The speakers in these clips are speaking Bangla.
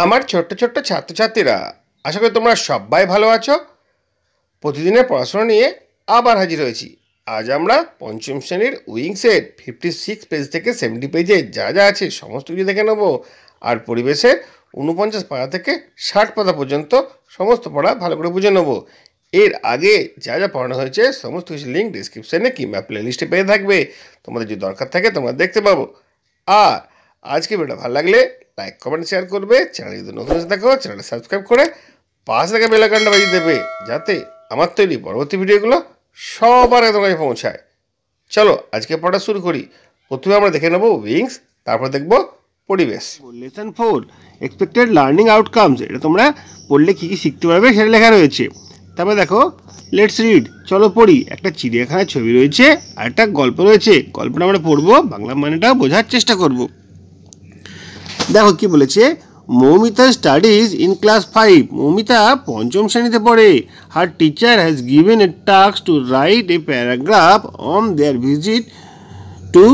আমার ছোট্ট ছোট্ট ছাত্রছাত্রীরা, আশা করি তোমরা সবাই ভালো আছো। প্রতিদিনের পড়াশোনা নিয়ে আবার হাজির হয়েছি। আজ আমরা পঞ্চম শ্রেণীর উইংসের 56 পেজ থেকে 70 পেজে যা যা আছে সমস্ত কিছু দেখে নেব। আর পরিবেশের 49 পাতা থেকে 60 পাতা পর্যন্ত সমস্ত পড়া ভালো করে বুঝে নেব। এর আগে যা যা পড়ানো হয়েছে সমস্ত কিছু লিঙ্ক ডিসক্রিপশানে কিংবা প্লে লিস্টে পেয়ে থাকবে। তোমাদের যদি দরকার থাকে তোমরা দেখতে পাবো। আর আজকে ভিডিওটা ভালো লাগলে লাইক কমেন্ট শেয়ার করবে। চ্যানেল যদি নতুন এসে থাকো চ্যানেলটা সাবস্ক্রাইব করে পাশে থাকা বেল আইকনটা বাজিয়ে দেবে, যাতে আমার তৈরি পরবর্তী ভিডিওগুলো সবার আগে তোমার কাছে পৌঁছায়। চলো আজকে পড়া শুরু করি। প্রথমে আমরা দেখে নেবো উইংস, তারপর দেখবো পরিবেশ। লেসন 4 এক্সপেক্টেড লার্নিং আউটকামস, এটা তোমরা পড়লে কী কী শিখতে পারবে সেটা লেখা রয়েছে। তারপরে দেখো লেটস রিড, চলো পড়ি। একটা চিড়িয়াখানার ছবি রয়েছে আর একটা গল্প রয়েছে। গল্পটা আমরা পড়বো, বাংলা মানেটা বোঝার চেষ্টা করব। দেখো কি বলেছে, Moumita studies in class 5। Moumita পঞ্চম শ্রেণীতে পড়ে। Her teacher has given a task to write a paragraph on their visit to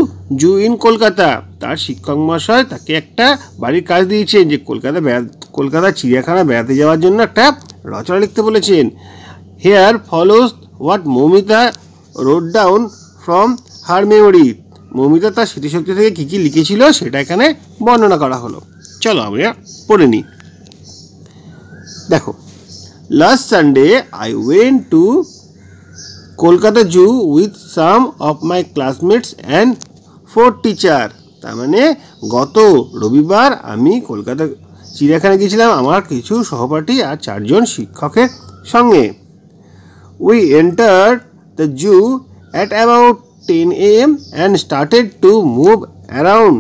zoo in Kolkata. তার শিক্ষক মহাশয় তাকে একটা বাড়ির কাজ দিয়েছেন, যে কলকাতা চিড়িয়াখানা বেড়াতে যাওয়ার জন্য একটা রচনা লিখতে বলেছেন। Here follows what Moumita wrote down from her memory. Moumita তার স্মৃতিশক্তি থেকে কী কী লিখেছিল সেটা এখানে বর্ণনা করা হলো। চলো আমরা পড়ে নিই। দেখো, last Sunday I went to Kolkata zoo with some of my classmates and 4 teacher. তার মানে গত রবিবার আমি কলকাতা চিড়িয়াখানা গিয়েছিলাম আমার কিছু সহপাঠী আর 4 জন শিক্ষকের সঙ্গে। We entered the zoo at about 10 AM and started to move around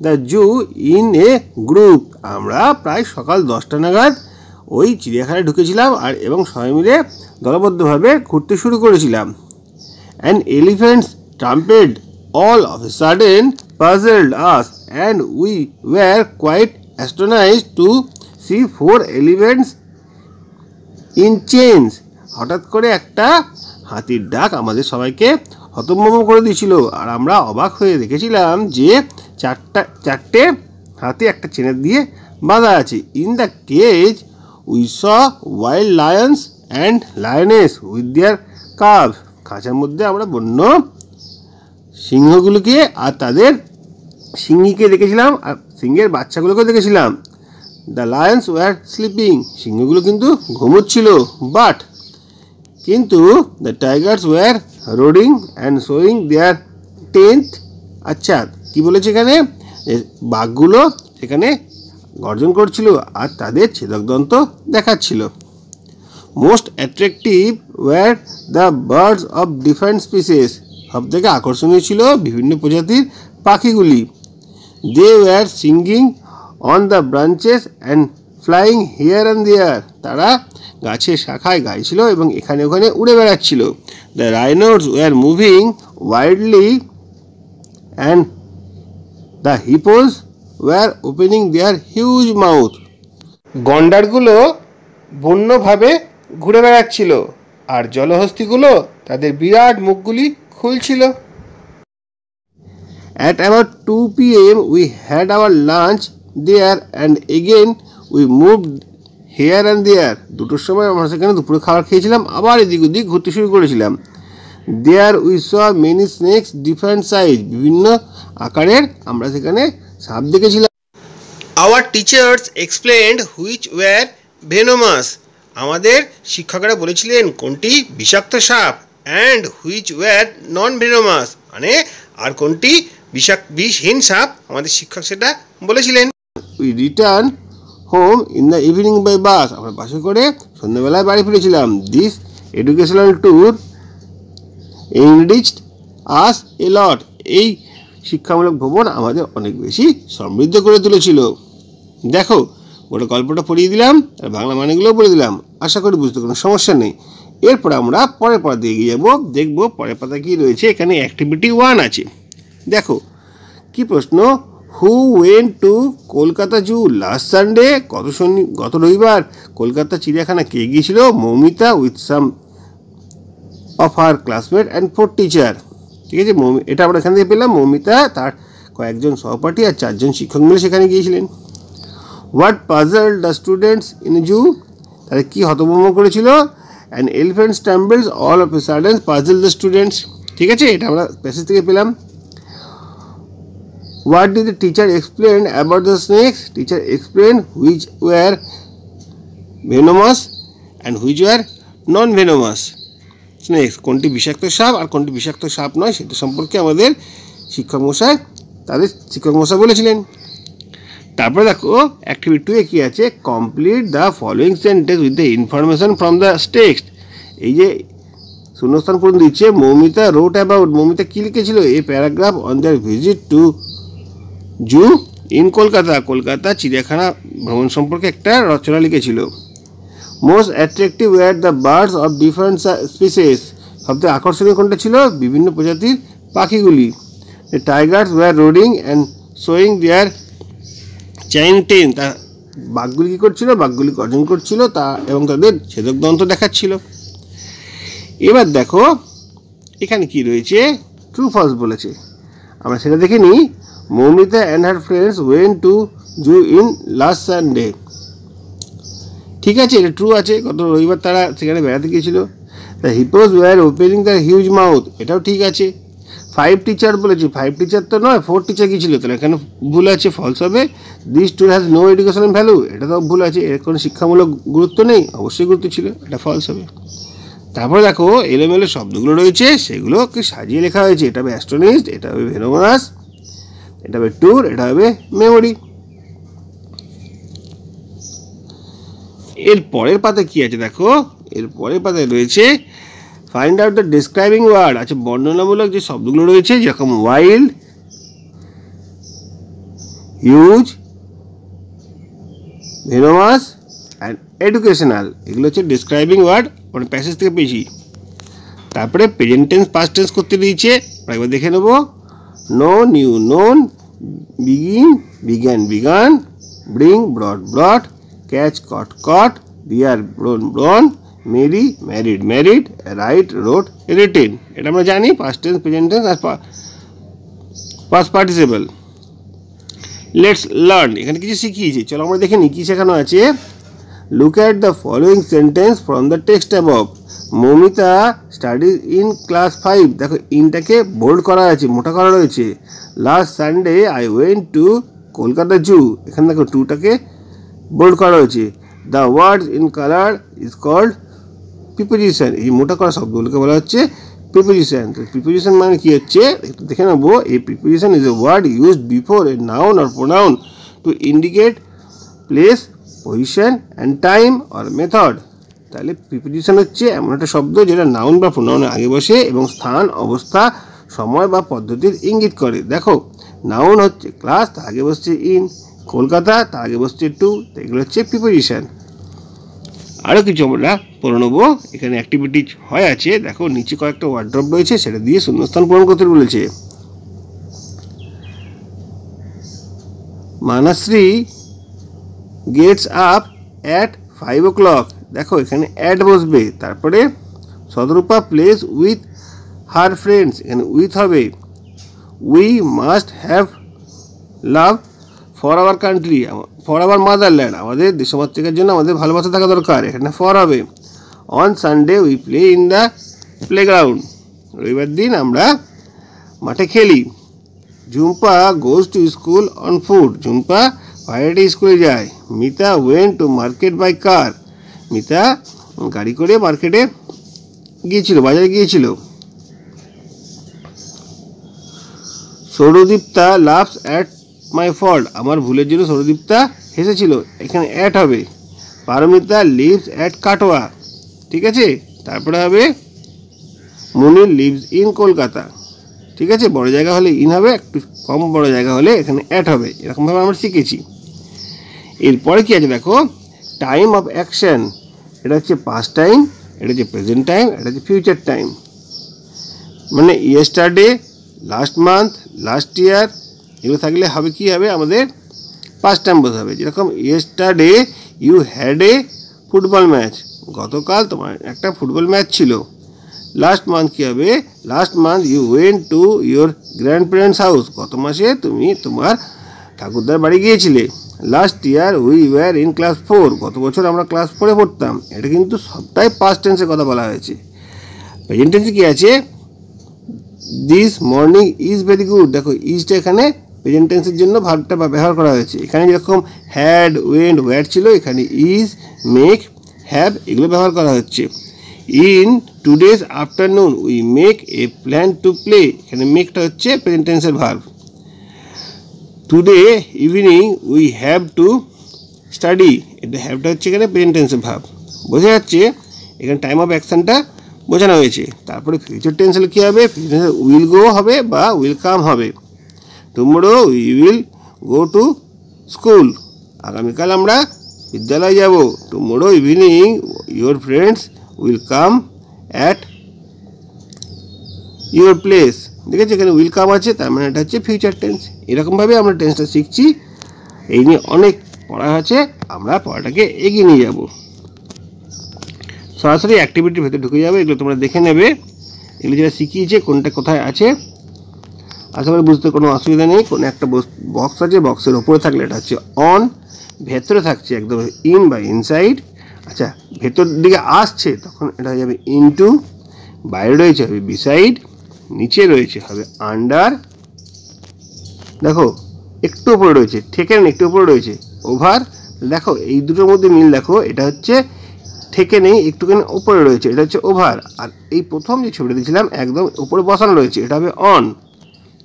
the zoo in a group. আমরা প্রায় সকাল 10টা নাগাদ ওই চিড়িয়াখানায় ঢুকেছিলাম এবং সবাই মিলে দলবদ্ধভাবে ঘুরতে শুরু করেছিলাম। An elephant stampede all of a sudden puzzled us and we were quite astonished to see 4 elephants in chains. হঠাৎ করে একটা হাতির ডাক আমাদের সবাইকে হতভম্ব করে দিয়েছিল, আর আমরা অবাক হয়ে দেখেছিলাম যে চারটে হাতি একটা চেনের দিয়ে বাঁধা আছে। In the cage we saw wild lions and lioness with their cubs. খাঁচার মধ্যে আমরা বন্য সিংহগুলোকে আর তাদের সিংহীকে দেখেছিলাম, আর সিংহের বাচ্চাগুলোকেও দেখেছিলাম। দ্য লায়ন্স ওয়ার স্লিপিং, সিংহগুলো কিন্তু ঘুমোচ্ছিল। কিন্তু দ্য টাইগার্স ওয়ার রোডিং অ্যান্ড শোয়িং দেয়ার টেন্থ। আচ্ছা, কি বলেছে এখানে, বাঘগুলো সেখানে গর্জন করছিল আর তাদের ছেদকদন্ত দেখাচ্ছিল। Most attractive were the birds of different species, সব থেকে আকর্ষণীয় ছিল বিভিন্ন প্রজাতির পাখিগুলি। They were singing on the branches and flying here and there, তারা গাছের শাখায় গাইছিল এবং এখানে ওখানে উড়ে বেড়াচ্ছিল। The rhinos were moving wildly and the hippos were opening their huge mouth, গন্ডারগুলো বন্যভাবে ঘুরে বেড়াচ্ছিল আর জলহস্তিগুলো তাদের বিরাট মুখগুলি খুলছিল। At about 2 PM we had our lunch there and again we moved here and there. 2টোর সময় আমরা সেখানে দুপুরে খাবার খেয়েছিলাম, আবার এদিক ওদিক ঘুরতে শুরু করেছিলাম। There we saw many snakes different size, বিভিন্ন আকারের আমরা সেখানে সাপ দেখেছিলাম। Our teachers explained which were venomous, আমাদের শিক্ষকরা বলেছিলেন কোনটি বিষাক্ত সাপ। And which were non venomous, মানে আর কোনটি বিষহীন সাপ, আমাদের শিক্ষক সেটা বলেছিলেন। We returned home in the evening by bus, আমরা বাসে করে সন্ধ্যাবেলায় বাড়ি ফিরেছিলাম। This educational tour enriched us a lot, এই শিক্ষামূলক ভ্রমণ আমাদের অনেক বেশি সমৃদ্ধ করে তুলেছিল। দেখো, গোটা গল্পটা পড়িয়ে দিলাম আর বাংলা মানেগুলোও বলে দিলাম, আশা করি বুঝতে কোনো সমস্যা নেই। এরপর আমরা পরের পাতা দিয়ে এগিয়ে যাবো, দেখবো পরের পাতা কী রয়েছে। এখানে অ্যাক্টিভিটি 1 আছে। দেখো কি প্রশ্ন, who went to Kolkata zoo last Sunday, গত রবিবার কলকাতা চিড়িয়াখানা কে গিয়েছিল? Moumita with some of her classmate and 4 teacher. ঠিক আছে, এটা আমরা এখান থেকে পেলাম। মৌমিতা তার কয়েকজন সহপাঠী আর 4 জন শিক্ষক মিলে সেখানে গিয়েছিলেন। What puzzle the students in zoo, তাহলে কি হতভম্ব করেছিল? An elephant stumbles all of a sudden puzzle the students. ঠিক আছে, এটা আমরা প্যাসেজ থেকে পেলাম। What did the teacher explain about the snakes, teacher explain which were venomous and which were non venomous snakes, কোনটি বিষাক্ত সাপ আর কোনটি বিষাক্ত সাপ নয় সেটা সম্পর্কে আমাদের শিক্ষক মশাই বলেছিলেন। তারপরে দেখো অ্যাক্টিভিটি 2 এ কী আছে? Complete the following sentence with the information from the text. এই যে শূন্যস্থান পূরণ দিচ্ছে, মৌমিতা রোট অ্যাবাউট, মৌমিতা কী লিখেছিল? A paragraph on their visit to zoo in Kolkata, Kolkata চিড়িয়াখানা ভ্রমণ সম্পর্কে একটা রচনা লিখেছিল। Most attractive were the birds of different species, সবথেকে আকর্ষণীয় কোনটা ছিল? বিভিন্ন প্রজাতির পাখিগুলি। দ্য টাইগার্স ওয়ার রোডিং and showing their canine teeth, তা বাঘগুলি কী করছিল? বাঘগুলি গর্জন করছিল তা এবং তাদের ছেদক দন্ত দেখাচ্ছিল। এবার দেখো এখানে কি রয়েছে? ট্রু ফলস বলেছে, আমরা সেটা দেখে নিই। Moumita and her friends went to zoo in last Sunday. ঠিক আছে, এটা ট্রু আছে, গত রবিবার তারা সেখানে বেড়াতে গিয়েছিল। The hippos were opening the huge mouth, এটাও ঠিক আছে। 5 টিচার বলেছি, 5 টিচার তো নয়, 4 টিচার কী ছিল? তাহলে এখানে ভুল আছে, ফলস হবে। This tour has no educational value, এটা তো ভুল আছে, এর কোনো শিক্ষামূলক গুরুত্ব নেই, অবশ্যই গুরুত্ব ছিল, এটা ফলস হবে। তারপরে দেখো এলোমেলো শব্দগুলো রয়েছে, সেগুলোকে সাজিয়ে লেখা হয়েছে। এটা হবে অ্যাস্ট্রোনিস্ট, এটা হবে ভেনোমাস, এটা হবে ট্যুর, এটা হবে মেমোরি। এর পরের পাতায় কি আছে দেখো? এর পরের পাতায় রয়েছে find out the describing word. আচ্ছা, বর্ণনামূলক যে শব্দগুলো রয়েছে, যেরকম wild, huge, venomous and educational, এগুলো হচ্ছে ডিসক্রাইবিং ওয়ার্ড, মানে প্যাসেজ থেকে পেয়েছি। তারপরে প্রেজেন্ট টেন্স পাস্ট টেন্স করতে দিয়েছে, একবার দেখে নেব। Know knew known, begin began begun, bring brought brought, catch caught caught, bear bore borne, marry married married, write wrote written. এটা আমরা জানি, পাস্ট টেন্স, প্রেজেন্ট টেন্স আর পাস্ট পার্টিসিপল। লেটস লার্ন, এখানে কিছু শিখিয়েছি, চলো আমরা দেখে নিই কী শেখানো আছে। Look at the following sentence from the text above. Moumita studies in class 5, দেখো ইনটাকে বোল্ড করা আছে, মোটা করা রয়েছে। Last Sunday I went to Kolkata zoo, এখানে দেখো টুটাকে বোল্ড করা হয়েছে। The words in colour is called preposition, এই মোটা করা শব্দগুলোকে বলা হচ্ছে প্রিপোজিশন। প্রিপোজিশন মানে কি হচ্ছে একটু দেখে নেবো। এই preposition is a word used before a noun or pronoun to indicate place, position and time or method. তাহলে প্রিপোজিশন হচ্ছে এমন একটা শব্দ যেটা নাউন বা প্রোনাউনের আগে বসে এবং স্থান, অবস্থা, সময় বা পদ্ধতির ইঙ্গিত করে। দেখো নাউন হচ্ছে ক্লাস, তার আগে বসছে ইন, কলকাতা তার আগে বসছে টু, এগুলো হচ্ছে প্রিপোজিশন। আরও কিছু আমরা পড়ে নেবো। এখানে অ্যাক্টিভিটি হয় আছে, দেখো নিচে কয়েকটা ওয়ার্ড্রপ রয়েছে, সেটা দিয়ে শূন্যস্থান পূরণ করতে বলেছে। মানাশ্রী গেটস আপ অ্যাট 5 o'clock, দেখো এখানে অ্যাট বসবে, তারপরে সদরূপা প্লেস উইথ হার ফ্রেন্ডস, এখানে উইথ হবে। We must have love for our country, for our motherland, আমাদের দেশমাতৃকার জন্য আমাদের ভালোবাসা থাকা দরকার, এখানে ফর হবে। On Sunday we play in the playground, রবিবার দিন আমরা মাঠে খেলি। Jhumpa goes to school on foot, Jhumpa পায়ে স্কুলে যায়। Mita went to market by car, Mita গাড়ি করে মার্কেটে গিয়েছিল, বাজারে গিয়েছিল। Sourdipta laughs at my fault, আমার ভুলের জন্য সৌরদীপ্তা হেসেছিল, এখানে অ্যাট হবে। পারমিতা লিভস অ্যাট কাটোয়া, ঠিক আছে, তারপরে হবে মুনির লিভস ইন কলকাতা, ঠিক আছে, বড় জায়গা হলে ইন হবে, একটু কম বড় জায়গা হলে এখানে অ্যাট হবে, এরকমভাবে আমরা শিখেছি। এরপরে কি আছে দেখো, টাইম অফ অ্যাকশন, এটা হচ্ছে পাস্ট টাইম, এটা হচ্ছে প্রেজেন্ট টাইম, এটা হচ্ছে ফিউচার টাইম। মানে yesterday, last month, last year, এগুলো থাকলে হবে কি হবে আমাদের পাস্ট টাইম বোঝাবে। যেরকম yesterday you had a football match, গতকাল তোমার একটা ফুটবল ম্যাচ ছিল। লাস্ট মান্থ কী হবে, last month you went to your grand parents house, গত মাসে তুমি তোমার ঠাকুরদার বাড়ি গিয়েছিলে। Last year we were in class 4, গত বছর আমরা ক্লাস 4-এ পড়তাম। এটা কিন্তু সবটাই পাস্ট টেন্সের কথা বলা হয়েছে। প্রেজেন্ট টেন্সে কি আছে? This morning is very good. দেখো ইজটা এখানে প্রেজেন্ট টেন্সের জন্য ভার্বটা ব্যবহার করা হয়েছে। এখানে যেরকম হ্যাড, ওয়েন্ট, ওয়্যার ছিল, এখানে ইজ, মেক, হ্যাভ এগুলো ব্যবহার করা হচ্ছে। In today's afternoon we make a plan to play, এখানে মেকটা হচ্ছে প্রেজেন্ট টেন্সের verb. Today evening we have to study, এটা হ্যাভটা হচ্ছে এখানে প্রেজেন্ট টেন্সের ভার্ব। বোঝা যাচ্ছে এখানে টাইম অফ অ্যাকশনটা বোঝানো হয়েছে। তারপরে ফিউচার টেন্স হলে কী হবে? ফিউচার উইল গো হবে বা উইল কাম হবে। Tomorrow we will go to school, আগামীকাল আমরা বিদ্যালয়ে যাব। Tomorrow evening your friends will come at your place. ঠিক আছে, এখানে উইল কাম আছে, তার মানে এটা হচ্ছে ফিউচার টেন্স। এরকমভাবে আমরা টেন্সটা শিখছি। এই নিয়ে অনেক পড়া আছে, আমরা পড়াটাকে এগিয়ে নিয়ে যাব। সরাসরি অ্যাক্টিভিটির ভেতরে ঢুকে যাবে, এগুলো তোমরা দেখে নেবে। এগুলো যেটা শিখিয়েছে কোনটা কোথায় আছে আশা করি বুঝতে কোনো অসুবিধা নেই। কোনো একটা বক্স আছে, বক্সের ওপরে থাকলে এটা হচ্ছে অন, ভেতরে থাকছে একদম ইন বা ইনসাইড। আচ্ছা, ভেতর দিকে আসছে তখন এটা হয়ে যাবে ইনটু, বাইরে রয়েছে হবে বিসাইড, নিচে রয়েছে হবে আন্ডার। দেখো একটু উপরে রয়েছে, ঠেকে নেই, একটু উপরে রয়েছে ওভার। দেখো এই দুটোর মধ্যে মিল, দেখো এটা হচ্ছে ঠেকে নেই, একটুখানি উপরে রয়েছে, এটা হচ্ছে ওভার। আর এই প্রথম যে ছবিটা দিয়েছিলাম একদম উপরে বসানো রয়েছে, এটা হবে অন।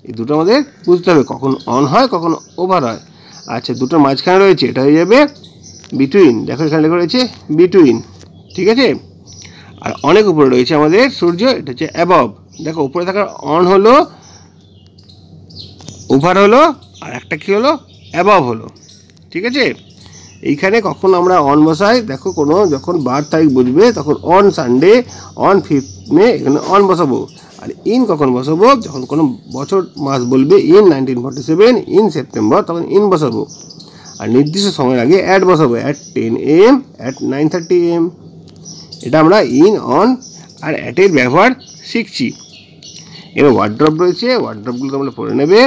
এই দুটো আমাদের বুঝতে হবে, কখন অন হয় কখন ওভার হয়। আচ্ছা, দুটোর মাঝখানে রয়েছে, এটা হয়ে যাবে বিটুইন। দেখো এখানে লেখা রয়েছে বিটুইন, ঠিক আছে। আর অনেক উপরে রয়েছে আমাদের সূর্য, এটা হচ্ছে অ্যাবভ। দেখো উপরে থাকার অন হলো, ওভার হলো, আর একটা কী হলো? অ্যাবভ হলো, ঠিক আছে। এইখানে কখন আমরা অন বসাই, দেখো কোনো যখন 12 তারিখ বুঝবে তখন অন সানডে, অন 5 মে, এখানে অন বসাবো। আর ইন কখন বসাবো? যখন কোনো বছর মাস বলবে ইন 1947, ইন সেপ্টেম্বর, তখন ইন বসাবো। আর নির্দিষ্ট সময়ের আগে অ্যাট বসাবো, অ্যাট 10 AM, অ্যাট 9:30 AM। এটা আমরা ইন, অন আর অ্যাটের ব্যবহার শিখছি। এবার ওয়ার্ড্রপ রয়েছে, ওয়ার্ড্রপগুলো তোমরা পড়ে নেবে।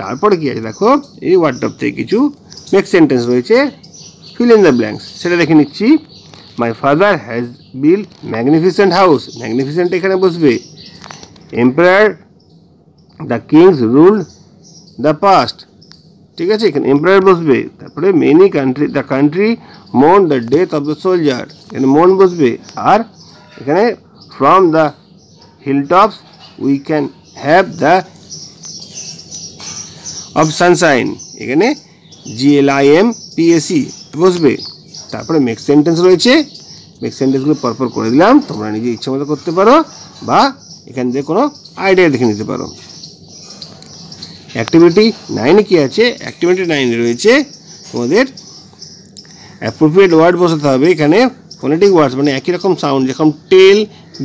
তারপরে কী আছে দেখো, এই ওয়ার্ড্রপ থেকে কিছু নেক্সট সেন্টেন্স রয়েছে, ফিল ইন দ্য ব্ল্যাঙ্কস, সেটা দেখে নিচ্ছি। My father has build magnificent house, magnificent এখানে বসবে। Empire the kings ruled the past, ঠিক আছে, এখানে এম্পায়ার বসবে। তারপরে মেনি কান্ট্রি, দ্য কান্ট্রি মোন the death of the soldier, এখানে মোন বসবে। আর এখানে from the hilltops we can have the of sunshine, এখানে GLIMPAC বসবে। তারপরে মেক্স সেন্টেন্স রয়েছে, মেক্স সেন্টেন্সগুলো পরপর করে দিলাম, তোমরা নিজে ইচ্ছা মতো করতে পারো বা এখান থেকে কোনো আইডিয়া দেখে নিতে পারো। অ্যাক্টিভিটি 9-এ কী আছে? অ্যাক্টিভিটি 9-এ রয়েছে তোমাদের অ্যাপ্রোপ্রিয়েট ওয়ার্ড বসাতে হবে। এখানে ফোনেটিক ওয়ার্ডস মানে একই রকম সাউন্ড, যেরকম tell,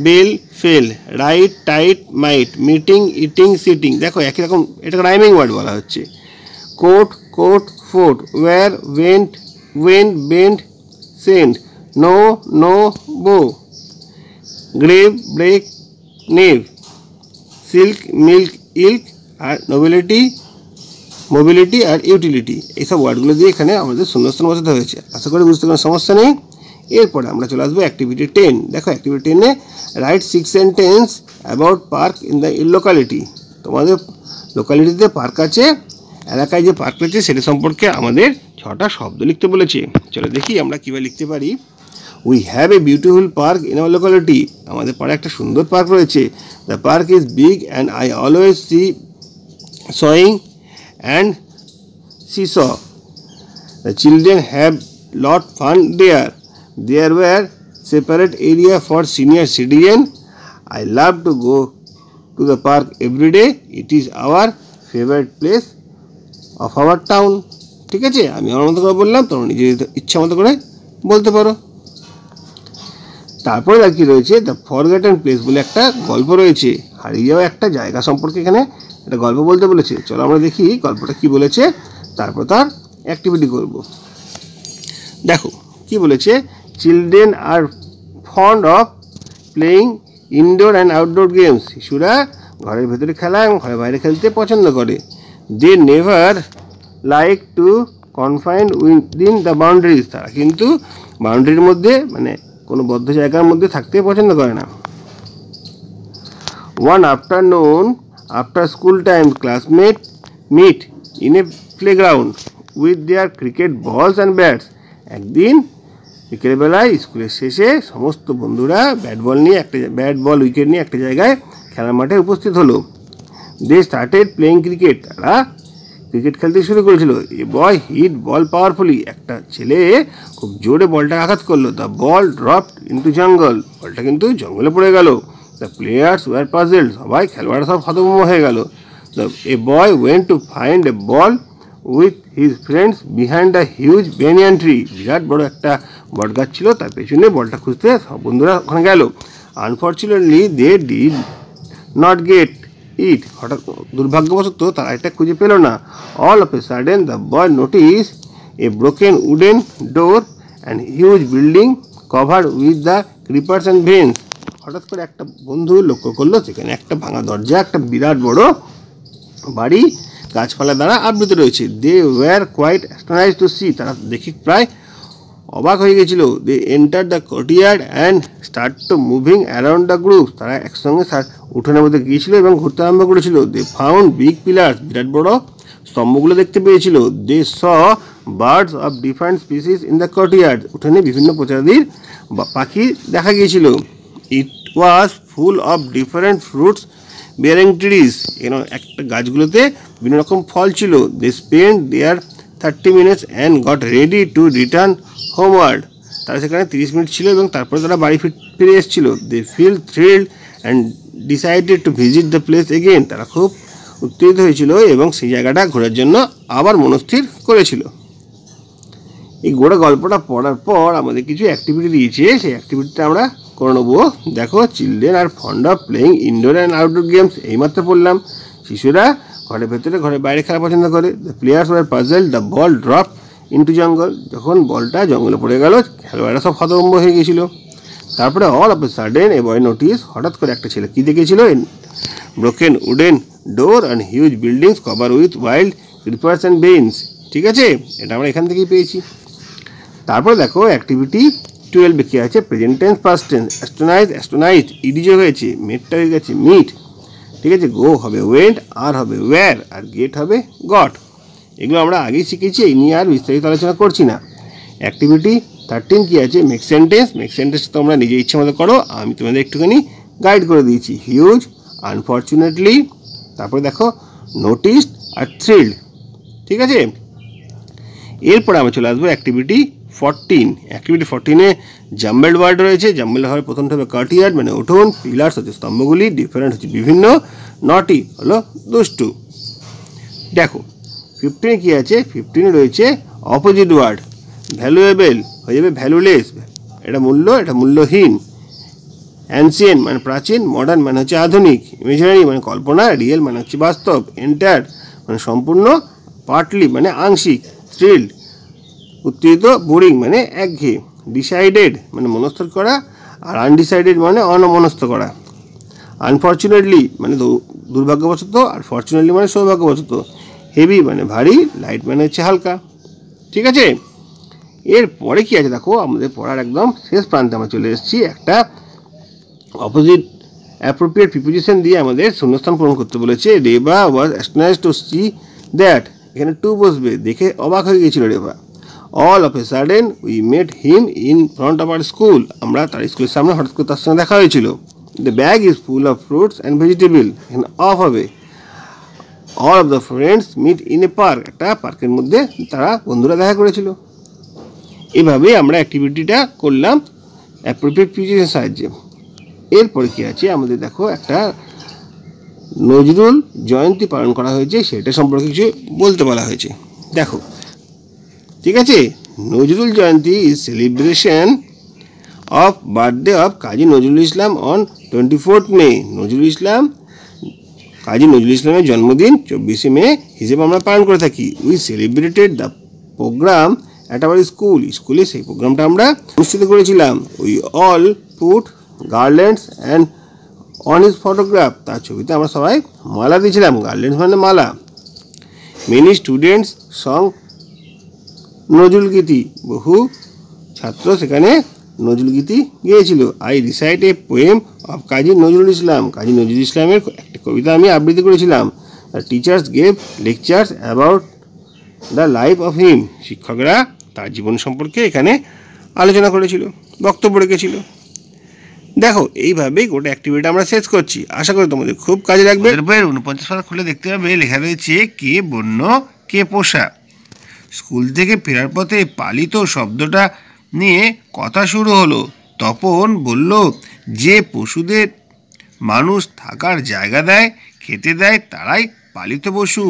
bell, fell, right, tight, might, meeting, eating, sitting. দেখো একই রকম, এটাকে রাইমিং ওয়ার্ড বলা হচ্ছে। Coat, coat, fort, wear, went, went, bent, sent, no, no, bow, grave, break, nave, silk, milk, ilk, আর নোবিলিটি, মোবিলিটি আর ইউটিলিটি। এইসব ওয়ার্ডগুলো দিয়ে এখানে আমাদের শূন্যস্থান বসাতে হয়েছে। আশা করি বুঝতে কোনো সমস্যা নেই। এরপরে আমরা চলে আসবো অ্যাক্টিভিটি 10। দেখো অ্যাক্টিভিটি 10-এ write 6 sentence about park in the locality. তোমাদের লোকালিটিতে পার্ক আছে, এলাকায় যে পার্ক রয়েছে সেটা সম্পর্কে আমাদের 6টা শব্দ লিখতে বলেছে। চলো দেখি আমরা কীভাবে লিখতে পারি। We have a beautiful park in our locality, আমাদের পাড়ায় একটা সুন্দর পার্ক রয়েছে। The park is big and I always see sawing and seesaw. The children have lot fun there. There were separate area for senior citizen. I love to go to the park every day. It is our favorite place of our town. ঠিক আছে, আমি আমার মতো করে বললাম, তোমরা নিজের ইচ্ছা মতো করে বলতে পারো। তারপরে আর কি রয়েছে, দ্য ফরগেটেন প্লেস বলে একটা গল্প রয়েছে, হারিয়ে যাওয়া একটা জায়গা সম্পর্কে এখানে একটা গল্প বলতে বলেছে। চলো আমরা দেখি গল্পটা কি বলেছে, তারপর তার অ্যাক্টিভিটি করব। দেখো কি বলেছে, children are fond of playing indoor and outdoor games, শিশুরা ঘরের ভেতরে খেলা এবং ঘরের বাইরে খেলতে পছন্দ করে। They never like to confined within the boundaries, তারা কিন্তু বাউন্ডারির মধ্যে মানে কোনো বদ্ধ জায়গার মধ্যে থাকতে পছন্দ করে না। One afternoon, after school time, classmates meet in a playground with their cricket balls and bats. একদিন বিকেলবেলায় স্কুলের শেষে সমস্ত বন্ধুরা ব্যাট বল উইকেট নিয়ে একটা জায়গায় খেলার মাঠে উপস্থিত হলো। দে স্টার্টেড প্লেইং ক্রিকেট, তারা ক্রিকেট খেলতে শুরু করেছিল। এ বয় হিট বল পাওয়ারফুলি, একটা ছেলে খুব জোরে বলটা আঘাত করলো। দ্য বল ড্রপড ইনটু জঙ্গল, বলটা কিন্তু জঙ্গলে পড়ে গেল। দ্য প্লেয়ার্স ওয়ার পাজেলড, সবাই খেলোয়াড়রা সব হতভম্ব হয়ে গেল। A boy went to find a ball with his friends behind the huge banyan tree, বিরাট বড় একটা বট গাছ ছিল, তার পেছনে বলটা খুঁজতে সব বন্ধুরা ওখানে গেল। Unfortunately they did not get it, হঠাৎ দুর্ভাগ্যবশত তারা এটা খুঁজে পেল না। All of a sudden the boy notice a broken wooden door and huge building covered with the creepers and vines, হঠাৎ করে একটা বন্ধু লক্ষ্য করলো সেখানে একটা ভাঙা দরজা, একটা বিরাট বড় বাড়ি গাছপালা দ্বারা আবৃত রয়েছে। They were quite astonished to see, তারা দেখে প্রায় অবাক হয়ে গেছিল। They enter the courtyard and start to moving around the group, তারা একসঙ্গে উঠোনের মধ্যে গিয়েছিল এবং ঘুরতে আরম্ভ করেছিল। দে ফাউন্ড বিগ পিলার্স, বিরাট বড় স্তম্ভগুলো দেখতে পেয়েছিল। They saw birds of different species in the courtyard, উঠোনে বিভিন্ন প্রজাতির পাখি দেখা গিয়েছিল। It was full of different fruits bearing trees, একটা গাছগুলোতে বিভিন্ন রকম ফল ছিল। They spend their 30 minutes and got ready to return homeward, তারা সেখানে 30 মিনিট ছিল এবং তারপরে তারা বাড়ি ফিরে এসেছিল। They feel thrilled and decided to visit the place again, তারা খুব উত্তেজিত হয়েছিল এবং সেই জায়গাটা ঘোরার জন্য আবার মনস্থির করেছিল। এই গোটা গল্পটা পড়ার পর আমাদের কিছু অ্যাক্টিভিটি দিয়েছে, সেই অ্যাক্টিভিটিটা আমরা করে নেবো। দেখো, children are fond of playing indoor and outdoor games, এইমাত্র পড়লাম। শিশুরা ঘরের ভেতরে ঘরের বাইরে খেলা পছন্দ করে। The players were puzzled, the ball drop into jungle, যখন বলটা জঙ্গলে পড়ে গেল খেলোয়াড়রা সব হতভম্ব হয়ে গেছিল। তারপরে all of a sudden a boy notice, হঠাৎ করে একটা ছেলে কী দেখেছিল, broken wooden door and huge buildings cover with wild creepers and vines. ঠিক আছে, এটা আমরা এখান থেকেই পেয়েছি। তারপরে দেখো অ্যাক্টিভিটি 12 কী আছে, প্রেজেন্ট টেন্স পাস্ট টেন্স। অ্যাস্টনাইজড ইডিজে হয়েছে, মেটটা হয়ে গেছে মিট। ঠিক আছে, গো হবে ওয়েন্ট, আর হবে ওয়্যার, আর গেট হবে গট। এগুলো আমরা আগেই শিখেছি, এই নিয়ে আর বিস্তারিত আলোচনা করছি না। অ্যাক্টিভিটি 13 কী আছে, মেক সেন্টেন্স। মেক সেন্টেন্স তোমরা নিজে ইচ্ছে মতো করো, আমি তোমাদের একটুখানি গাইড করে দিয়েছি। হিউজ, আনফর্চুনেটলি, তারপরে দেখো নোটিসড আর থ্রিল্ড। ঠিক আছে, এরপরে আমরা চলে আসবো অ্যাক্টিভিটি 14। অ্যাক্টিভিটি 14-এ জাম্বেলড ওয়ার্ড রয়েছে। জাম্বেলড হওয়ার প্রথমটা হবে কার্টিয়ার্ড মানে উঠোন, পিলার্স হচ্ছে স্তম্ভগুলি, ডিফারেন্ট হচ্ছে বিভিন্ন, নটি হলো দুষ্টু। দেখো 15 কী আছে, 15-এ রয়েছে অপোজিট ওয়ার্ড। ভ্যালুয়েবল হয়ে যাবে ভ্যালুলেস, এটা মূল্য, এটা মূল্যহীন। অ্যানসিয়েন্ট মানে প্রাচীন, মডার্ন মানে হচ্ছে আধুনিক, ইমেজিনারি মানে কল্পনা, রিয়েল মানে হচ্ছে বাস্তব, এন্টায়ার মানে সম্পূর্ণ, পার্টলি মানে আংশিক, থ্রিল্ড উত্তেজিত, বোরিং মানে একঘেয়ে, ডিসাইডেড মানে মনস্থ করা, আর আনডিসাইডেড মানে অনমনস্থ করা। আনফর্চুনেটলি মানে দুর্ভাগ্যবশত, আর ফর্চুনেটলি মানে সৌভাগ্যবশত। হেভি মানে ভারী, লাইট মানে হচ্ছে হালকা। ঠিক আছে, এরপরে কী আছে দেখো, আমাদের পড়ার একদম শেষ প্রান্তে আমরা চলে এসেছি। একটা অপোজিট অ্যাপ্রোপ্রিয়েট প্রিপোজিশন দিয়ে আমাদের শূন্যস্থান পূরণ করতে বলেছে। Reba was astonished to see that, এখানে টু বসবে, দেখে অবাক হয়ে গিয়েছিল Reba. All of a sudden we met him in front of our school, আমরা তার স্কুলের সামনে হঠাৎ করে তার সঙ্গে দেখা হয়েছিল। The bag is full of fruits and vegetable, এখানে অফ হবে। All of the friends meet in a park, একটা পার্কের মধ্যে তারা বন্ধুরা দেখা করেছিল। এভাবেই আমরা অ্যাক্টিভিটিটা করলাম অ্যাপ্রোপ্রিয়েট প্রিপোজিশনের সাহায্যে। এরপরে কী আছে আমাদের দেখো, একটা নজরুল জয়ন্তী পালন করা হয়েছে, সেটা সম্পর্কে কিছু বলতে বলা হয়েছে। দেখো, ঠিক আছে, Nazrul Jayanti is celebration of birthday of Kazi Nazrul Islam on 24 May. Kazi Nazrul ইসলামের জন্মদিন 24শে মে হিসেবে আমরা পালন করে থাকি। We celebrated the program at our school, স্কুলে সেই প্রোগ্রামটা আমরা অনুষ্ঠিত করেছিলাম। We all put garlands and on his photograph, তার ছবিতে আমরা সবাই মালা দিয়েছিলাম, গার্ল্যান্ডস মানে মালা। Many students sang Nazrulgeeti. বহু ছাত্র সেখানে নজরুলগীতি গেয়েছিল। I recite a poem of Kazi Nazrul ইসলাম। কাজী নজরুল ইসলামের একটি কবিতা আমি আবৃত্তি করেছিলাম। The teachers gave lectures about the life of him. শিক্ষকরা তার জীবন সম্পর্কে এখানে আলোচনা করেছিল, বক্তব্য রেখেছিল। দেখো, এইভাবেই গোটা অ্যাক্টিভিটি আমরা শেষ করছি। আশা করি তোমাদের খুব কাজে লাগবে। 49 পাতা খুলে দেখতে পাবে লেখা রয়েছে কে বন্য কে পোষা। স্কুল থেকে ফেরার পথে পালিত শব্দটা নিয়ে কথা শুরু হলো। তপন বলল, যে পশুদের মানুষ থাকার জায়গা দেয়, খেতে দেয়, তারাই পালিত পশু।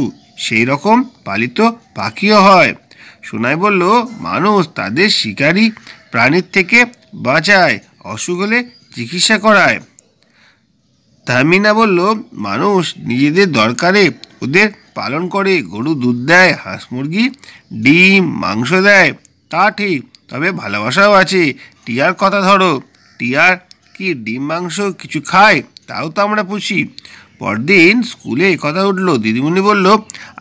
সেই রকম পালিত পাখিও হয়। সোনাই বলল, মানুষ তাদের শিকারী প্রাণীর থেকে বাঁচায়, অসুখ হলে চিকিৎসা করায়। তাহমিনা বলল, মানুষ নিজেদের দরকারে ওদের পালন করে। গরু দুধ দেয়, হাঁস মুরগি ডিম মাংস দেয়, তা ঠিক, তবে ভালোবাসাও আছে। টিয়ার কথা ধরো, টিয়ার কি ডিম মাংস কিছু খায়? তাও তো আমরা পুষি। পরদিন স্কুলে কথা উঠলো। দিদিমণি বলল,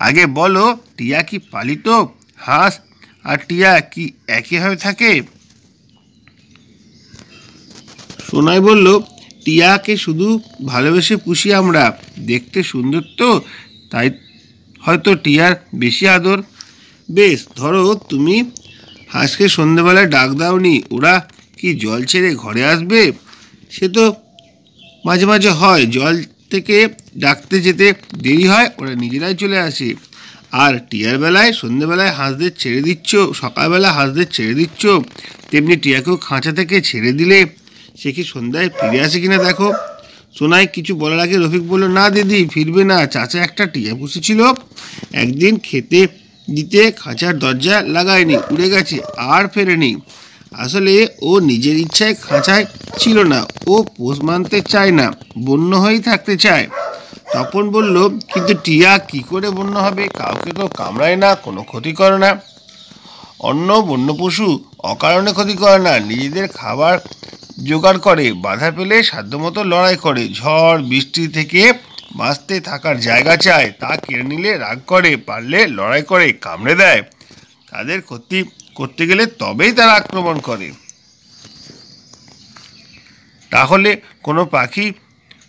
আগে বলো, টিয়া কি পালিত? হাঁস আর টিয়া কি একইভাবে থাকে? সোনাই বলল, টিয়াকে শুধু ভালোবেসে পুষি আমরা, দেখতে সুন্দর তো, তাই হয়তো টিয়ার বেশি আদর। বেশ, ধরো তুমি হাঁসকে সন্ধেবেলায় ডাক দাওনি, ওরা কি জল ছেড়ে ঘরে আসবে? সে তো মাঝে মাঝে হয়, জল থেকে ডাকতে যেতে দেরি হয়, ওরা নিজেরাই চলে আসে। আর টিয়ার বেলায় সন্ধেবেলায় হাঁসদের ছেড়ে দিচ্ছ, সকালবেলা হাঁসদের ছেড়ে দিচ্ছ, তেমনি টিয়াকেও খাঁচা থেকে ছেড়ে দিলে সে কি সন্ধ্যায় ফিরে আসে কিনা দেখো। সোনাই কিছু বলার আগে রফিক বলল, না দিদি, ফিরবে না। চাচা একটা টিয়া পুষেছিল, একদিন খেতে দিতে খাঁচার দরজা লাগায়নি, উড়ে গেছে, আর ফেরেনি। আসলে ও নিজের ইচ্ছায় খাঁচায় ছিল না, ও পোষ মানতে চায় না, বন্য হয়েই থাকতে চায়। তপন বলল, কিন্তু টিয়া কি করে বন্য হবে? কাউকে তো কামড়ায় না, কোনো ক্ষতি করে না। অন্য বন্য পশু অকারণে ক্ষতি করে না, নিজেদের খাবার জোগাড় করে, বাধা পেলে সাধ্যমতো লড়াই করে, ঝড় বৃষ্টি থেকে বাঁচতে থাকার জায়গা চায়, তা কেড়ে নিলে রাগ করে, পারলে লড়াই করে, কামড়ে দেয়। তাদের ক্ষতি করতে গেলে তবেই তারা আক্রমণ করে। তাহলে কোনো পাখি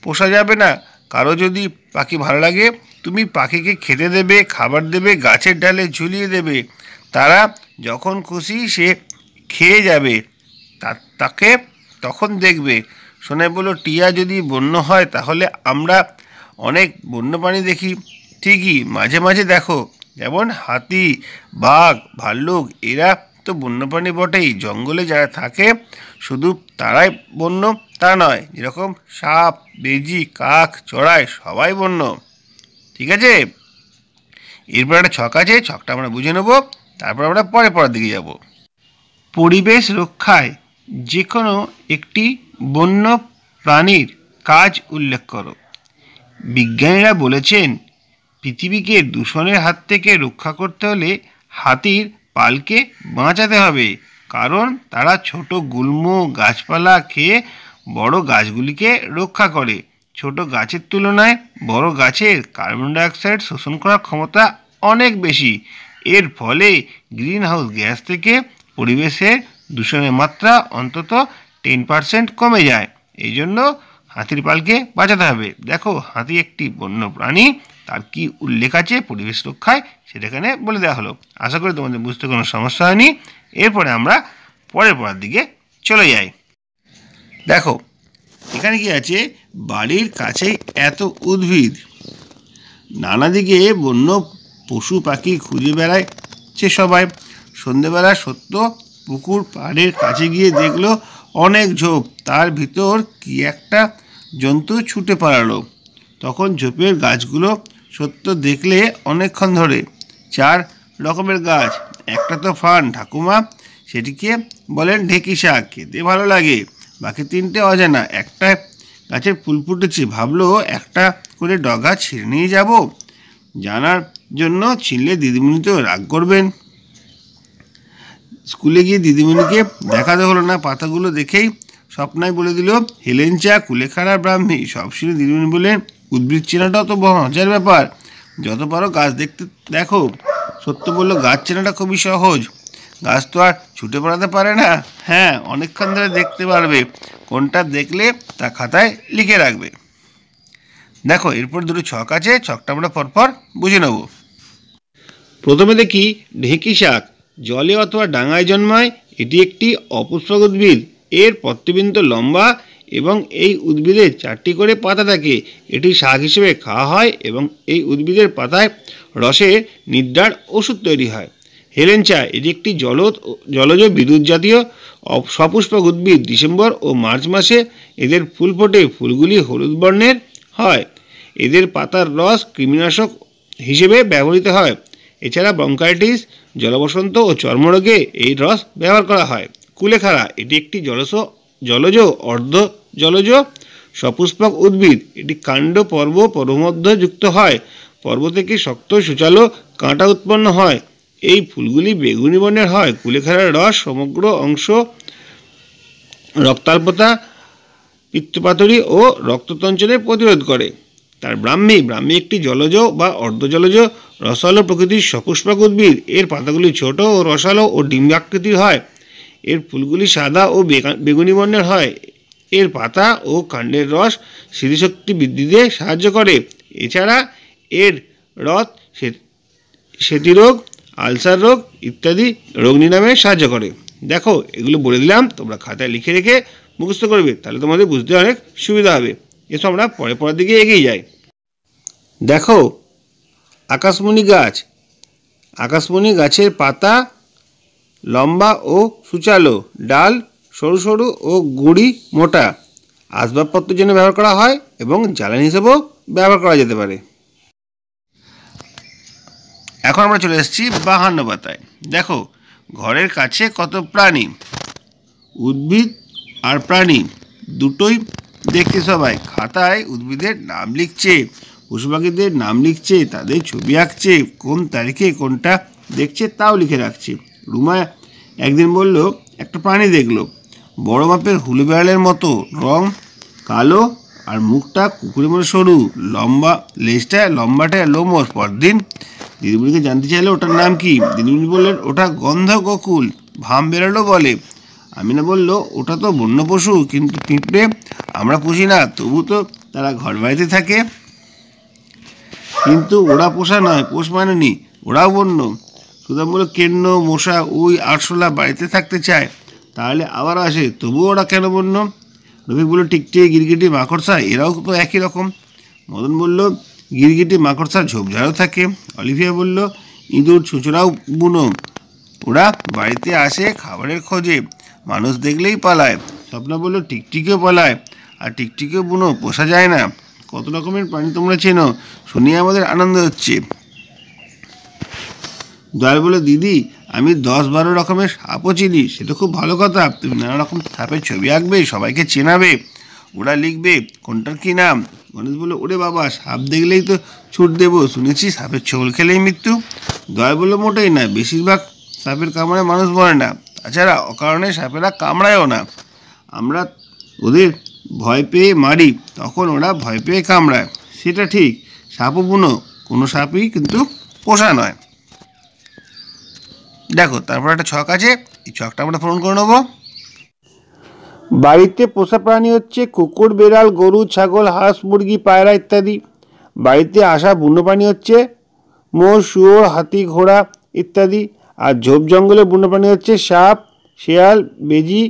পোষা যাবে না। কারো যদি পাখি ভালো লাগে, তুমি পাখিকে খেতে দেবে, খাবার দেবে, গাছের ডালে ঝুলিয়ে দেবে, তারা যখন খুশি সে খেয়ে যাবে, তাকে তখন দেখবে। সোনাই বলল, টিয়া যদি বন্য হয় তাহলে আমরা অনেক বন্যপ্রাণী দেখি। ঠিকই, মাঝে মাঝে দেখো, যেমন হাতি, বাঘ, ভাল্লুক, এরা তো বন্যপ্রাণী বটেই। জঙ্গলে যারা থাকে শুধু তারাই বন্য তা নয়, যেরকম সাপ, বেজি, কাক, চড়াই সবাই বন্য। ঠিক আছে, এরপর একটা ছক আছে, ছকটা আমরা বুঝে নেব, তারপর আমরা পরের দিকে যাব। পরিবেশ রক্ষায় যে কোনো একটি বন্য প্রাণীর কাজ উল্লেখ করো। বিজ্ঞানীরা বলেছেন, পৃথিবীকে দূষণের হাত থেকে রক্ষা করতে হলে হাতির পালকে বাঁচাতে হবে, কারণ তারা ছোট গুল্ম গাছপালা খেয়ে বড় গাছগুলিকে রক্ষা করে। ছোট গাছের তুলনায় বড় গাছের কার্বন ডাইঅক্সাইড শোষণ করার ক্ষমতা অনেক বেশি। এর ফলে গ্রিন হাউস গ্যাস থেকে পরিবেশের দূষণের মাত্রা অন্তত 10% কমে যায়। এই জন্য হাতির পালকে বাঁচাতে হবে। দেখো, হাতি একটি বন্য প্রাণী, তার কি উল্লেখ আছে পরিবেশ রক্ষায় সেটা এখানে বলে দেওয়া হলো। আশা করি তোমাদের বুঝতে কোনো সমস্যা হয়নি। এরপরে আমরা পরের দিকে চলে যাই। দেখো, এখানে কি আছে, বাড়ির কাছে এত উদ্ভিদ, নানা দিকে বন্য পশু পাখি খুঁজে বেড়াচ্ছে সবাই। সন্ধেবেলা সত্য পুকুর পাড়ের কাছে গিয়ে দেখলো অনেক ঝোপ, তার ভিতর কি একটা জন্তু ছুটে পালালো। তখন ঝোপের গাছগুলো সত্য দেখলে অনেকক্ষণ ধরে 4 রকমের গাছ, একটা তো ফান, ঠাকুমা সেটিকে বলেন ঢেকি শাক, খেতে ভালো লাগে। বাকি 3টে অজানা। একটা গাছের ফুল ফুটেছে, ভাবলো একটা করে ডগা ছিঁড়ে নিয়ে যাব, জানার জন্য ছিঁড়লে দিদিমণি তো রাগ করবেন। স্কুলে গিয়ে দিদিমণিকে দেখাতে হলো না, পাতাগুলো দেখেই স্বপ্নায় বলে দিল হেলেঞ্চা, কুলেখাড়া, ব্রাহ্মী। সব শুনে দিদিমণি বললেন, উদ্ভিদ চেনাটাও তো মজার ব্যাপার, যত পারো গাছ দেখতে দেখো। সত্য বলল, গাছ চেনাটা খুবই সহজ, গাছ তো আর ছুটে পড়াতে পারে না। হ্যাঁ, অনেকক্ষণ ধরে দেখতে পারবে, কোনটা দেখলে তা খাতায় লিখে রাখবে। দেখো এরপর দুটো ছক আছে, ছকটা আমরা পরপর বুঝে নেব। প্রথমে দেখি ঢেঁকি শাক, জলে অথবা ডাঙায় জন্মায়। এটি একটি অপুষ্পক উদ্ভিদ। এর পত্রবিন্দ লম্বা এবং এই উদ্ভিদের 4টি করে পাতা থাকে। এটি শাক হিসেবে খাওয়া হয় এবং এই উদ্ভিদের পাতায় রসে নিদ্রার ওষুধ তৈরি হয়। হেলেঞ্চা, এটি একটি জলজ বিদ্যুৎ জাতীয় সপুষ্পক উদ্ভিদ। ডিসেম্বর ও মার্চ মাসে এদের ফুল ফোটে। ফুলগুলি হলুদ বর্ণের হয়। এদের পাতার রস কৃমিনাশক হিসেবে ব্যবহৃত হয়। এছাড়া ব্রঙ্কাইটিস, জলবসন্ত ও চর্মরোগে এই রস ব্যবহার করা হয়। কুলেখাড়া, এটি একটি জলজ অর্ধ জলজ সপুষ্পক উদ্ভিদ। এটি কাণ্ড পর্বমধ্য যুক্ত হয়। পর্ব থেকে শক্ত সূচালো কাঁটা উৎপন্ন হয়। এই ফুলগুলি বেগুনি বর্ণের হয়। কুলেখাড়ার রস সমগ্র অংশ রক্তাল্পতা, পিত্তপাথড়ী ও রক্ততঞ্চনের প্রতিরোধ করে। তার ব্রাহ্মী একটি জলজ বা অর্ধজলজ রসালো প্রকৃতির সপুষ্পক উদ্ভিদ। এর পাতাগুলি ছোট ও রসালো ও ডিম্বাকৃতির হয়। এর ফুলগুলি সাদা ও বেগুনি বর্ণের হয়। এর পাতা ও কাণ্ডের রস স্মৃতিশক্তি বৃদ্ধিতে সাহায্য করে। এছাড়া এর রস সেতিরোগ, আলসার রোগ ইত্যাদি রোগ নিরাময়ে সাহায্য করে। দেখো এগুলো বলে দিলাম, তোমরা খাতায় লিখে রেখে মুখস্থ করবে, তাহলে তোমাদের বুঝতে অনেক সুবিধা হবে। এসব আমরা পরের দিকে এগিয়ে যাই। দেখো আকাশমণি গাছ। আকাশমণি গাছের পাতা লম্বা ও সূচালো, ডাল সরু সরু ও গুঁড়ি মোটা। আসবাবপত্রের জন্য ব্যবহার করা হয় এবং জ্বালানি হিসেবেও ব্যবহার করা যেতে পারে। এখন আমরা চলে এসেছি 52 পাতায়। দেখো ঘরের কাছে কত প্রাণী। উদ্ভিদ আর প্রাণী দুটোই দেখছে সবাই। খাতায় উদ্ভিদের নাম লিখছে, পশু পাখিদের নাম লিখছে, তাদের ছবি আঁকছে, কোন তারিখে কোনটা দেখছে তাও লিখে রাখছে। রুমা একদিন বলল একটা প্রাণী দেখলো, বড় মাপের হুলু বেড়ালের মতো, রং কালো আর মুখটা কুকুরের মতো সরু, লম্বা লেজটা লম্বাটা লোমস। পরদিন দিদিমণিকে জানতে চাইলে ওটার নাম কি। দিদিমণি বললেন ওটা গন্ধ গোকুল, ভাম বেরোলো বলে। আমিনা বলল ওটা তো বন্য পশু, কিন্তু পিঁপড়ে আমরা পুষি না, তবু তো তারা ঘর বাড়িতে থাকে। কিন্তু ওরা পোষা নয়, পোষ মানেনি, ওরাও বন্য। সুদাম বলল কেন্ন, মশা, ওই আরশোলা বাড়িতে থাকতে চায়, তাহলে আবার আসে, তবুও ওরা কেন বন্য? রফিক বলল টিকটিকি, গিরগিটি, মাকড়সা এরাও তো একই রকম। মদন বলল গিরগিটি মাকড়সা ঝোপঝাড়ও থাকে। অলিভিয়া বলল ইঁদুর ছুঁচোড়াও বুনো, ওরা বাড়িতে আসে খাবারের খোঁজে, মানুষ দেখলেই পালায়। স্বপ্না বলল টিকটিকিও পালায়, আর টিকটিকিও বুনো, পোষা যায় না। কত রকমের প্রাণী তোমরা চেনো, শুনিয়ে আমাদের আনন্দ হচ্ছে। দয়াল বলে দিদি আমি 10-12 রকমের সাপও চিনি। সে তো খুব ভালো কথা, তুমি নানা রকম সাপের ছবি আঁকবে, সবাইকে চেনাবে, ওরা লিখবে কোনটার কী নাম। গণেশ বলল ওরে বাবা, সাপ দেখলেই তো ছুট দেবো, শুনেছি সাপের ছোবল খেলেই মৃত্যু। দয়াল বলল মোটেই না, বেশিরভাগ সাপের কামড়ে মানুষ মরে না, তাছাড়া অকারণে সাপেরা কামড়ায়ও না। আমরা ওদের ভয় পেয়ে মারি, তখন ওরা ভয় পেয়ে কামড়ায়। সেটা ঠিক, সাপও বুনো, কোনো সাপই কিন্তু পোষা নয়। দেখো তারপর একটা ছক আছে, এই ছকটা আমরা পূরণ করে নেব। বাড়িতে পোষা প্রাণী হচ্ছে কুকুর, বেড়াল, গরু, ছাগল, হাঁস, মুরগি, পায়রা ইত্যাদি। বাড়িতে আসা বন্যপ্রাণী হচ্ছে মোষ, শুয়োর, হাতি, ঘোড়া ইত্যাদি। আর ঝোপ জঙ্গলে বন্যপ্রাণী হচ্ছে সাপ, শেয়াল, বেজি,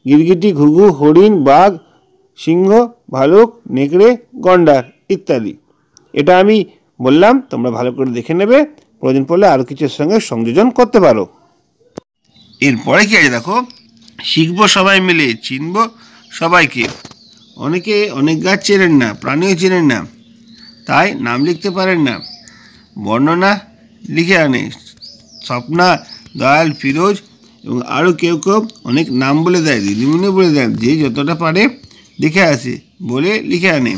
গিরগিটি, ঘুঘু, হরিণ, বাঘ, সিংহ, ভালুক, নেকড়ে, গন্ডার ইত্যাদি। এটা আমি বললাম, তোমরা ভালো করে দেখে নেবে, প্রয়োজন পড়লে আরও কিছুর সঙ্গে সংযোজন করতে পারো। এরপরে কি আছে দেখো, শিখবো সবাই মিলে, চিনব সবাইকে। অনেকে অনেক গাছ চেনেন না, প্রাণীও চেনেন না, তাই নাম লিখতে পারেন না, বর্ণনা লিখে আনে। স্বপ্না, দয়াল, ফিরোজ এবং আরও কেউ কেউ অনেক নাম বলে দেয়, দিদিমণি বলে দেন, যে যতটা পারে দেখে আসে বলে লিখে আনে।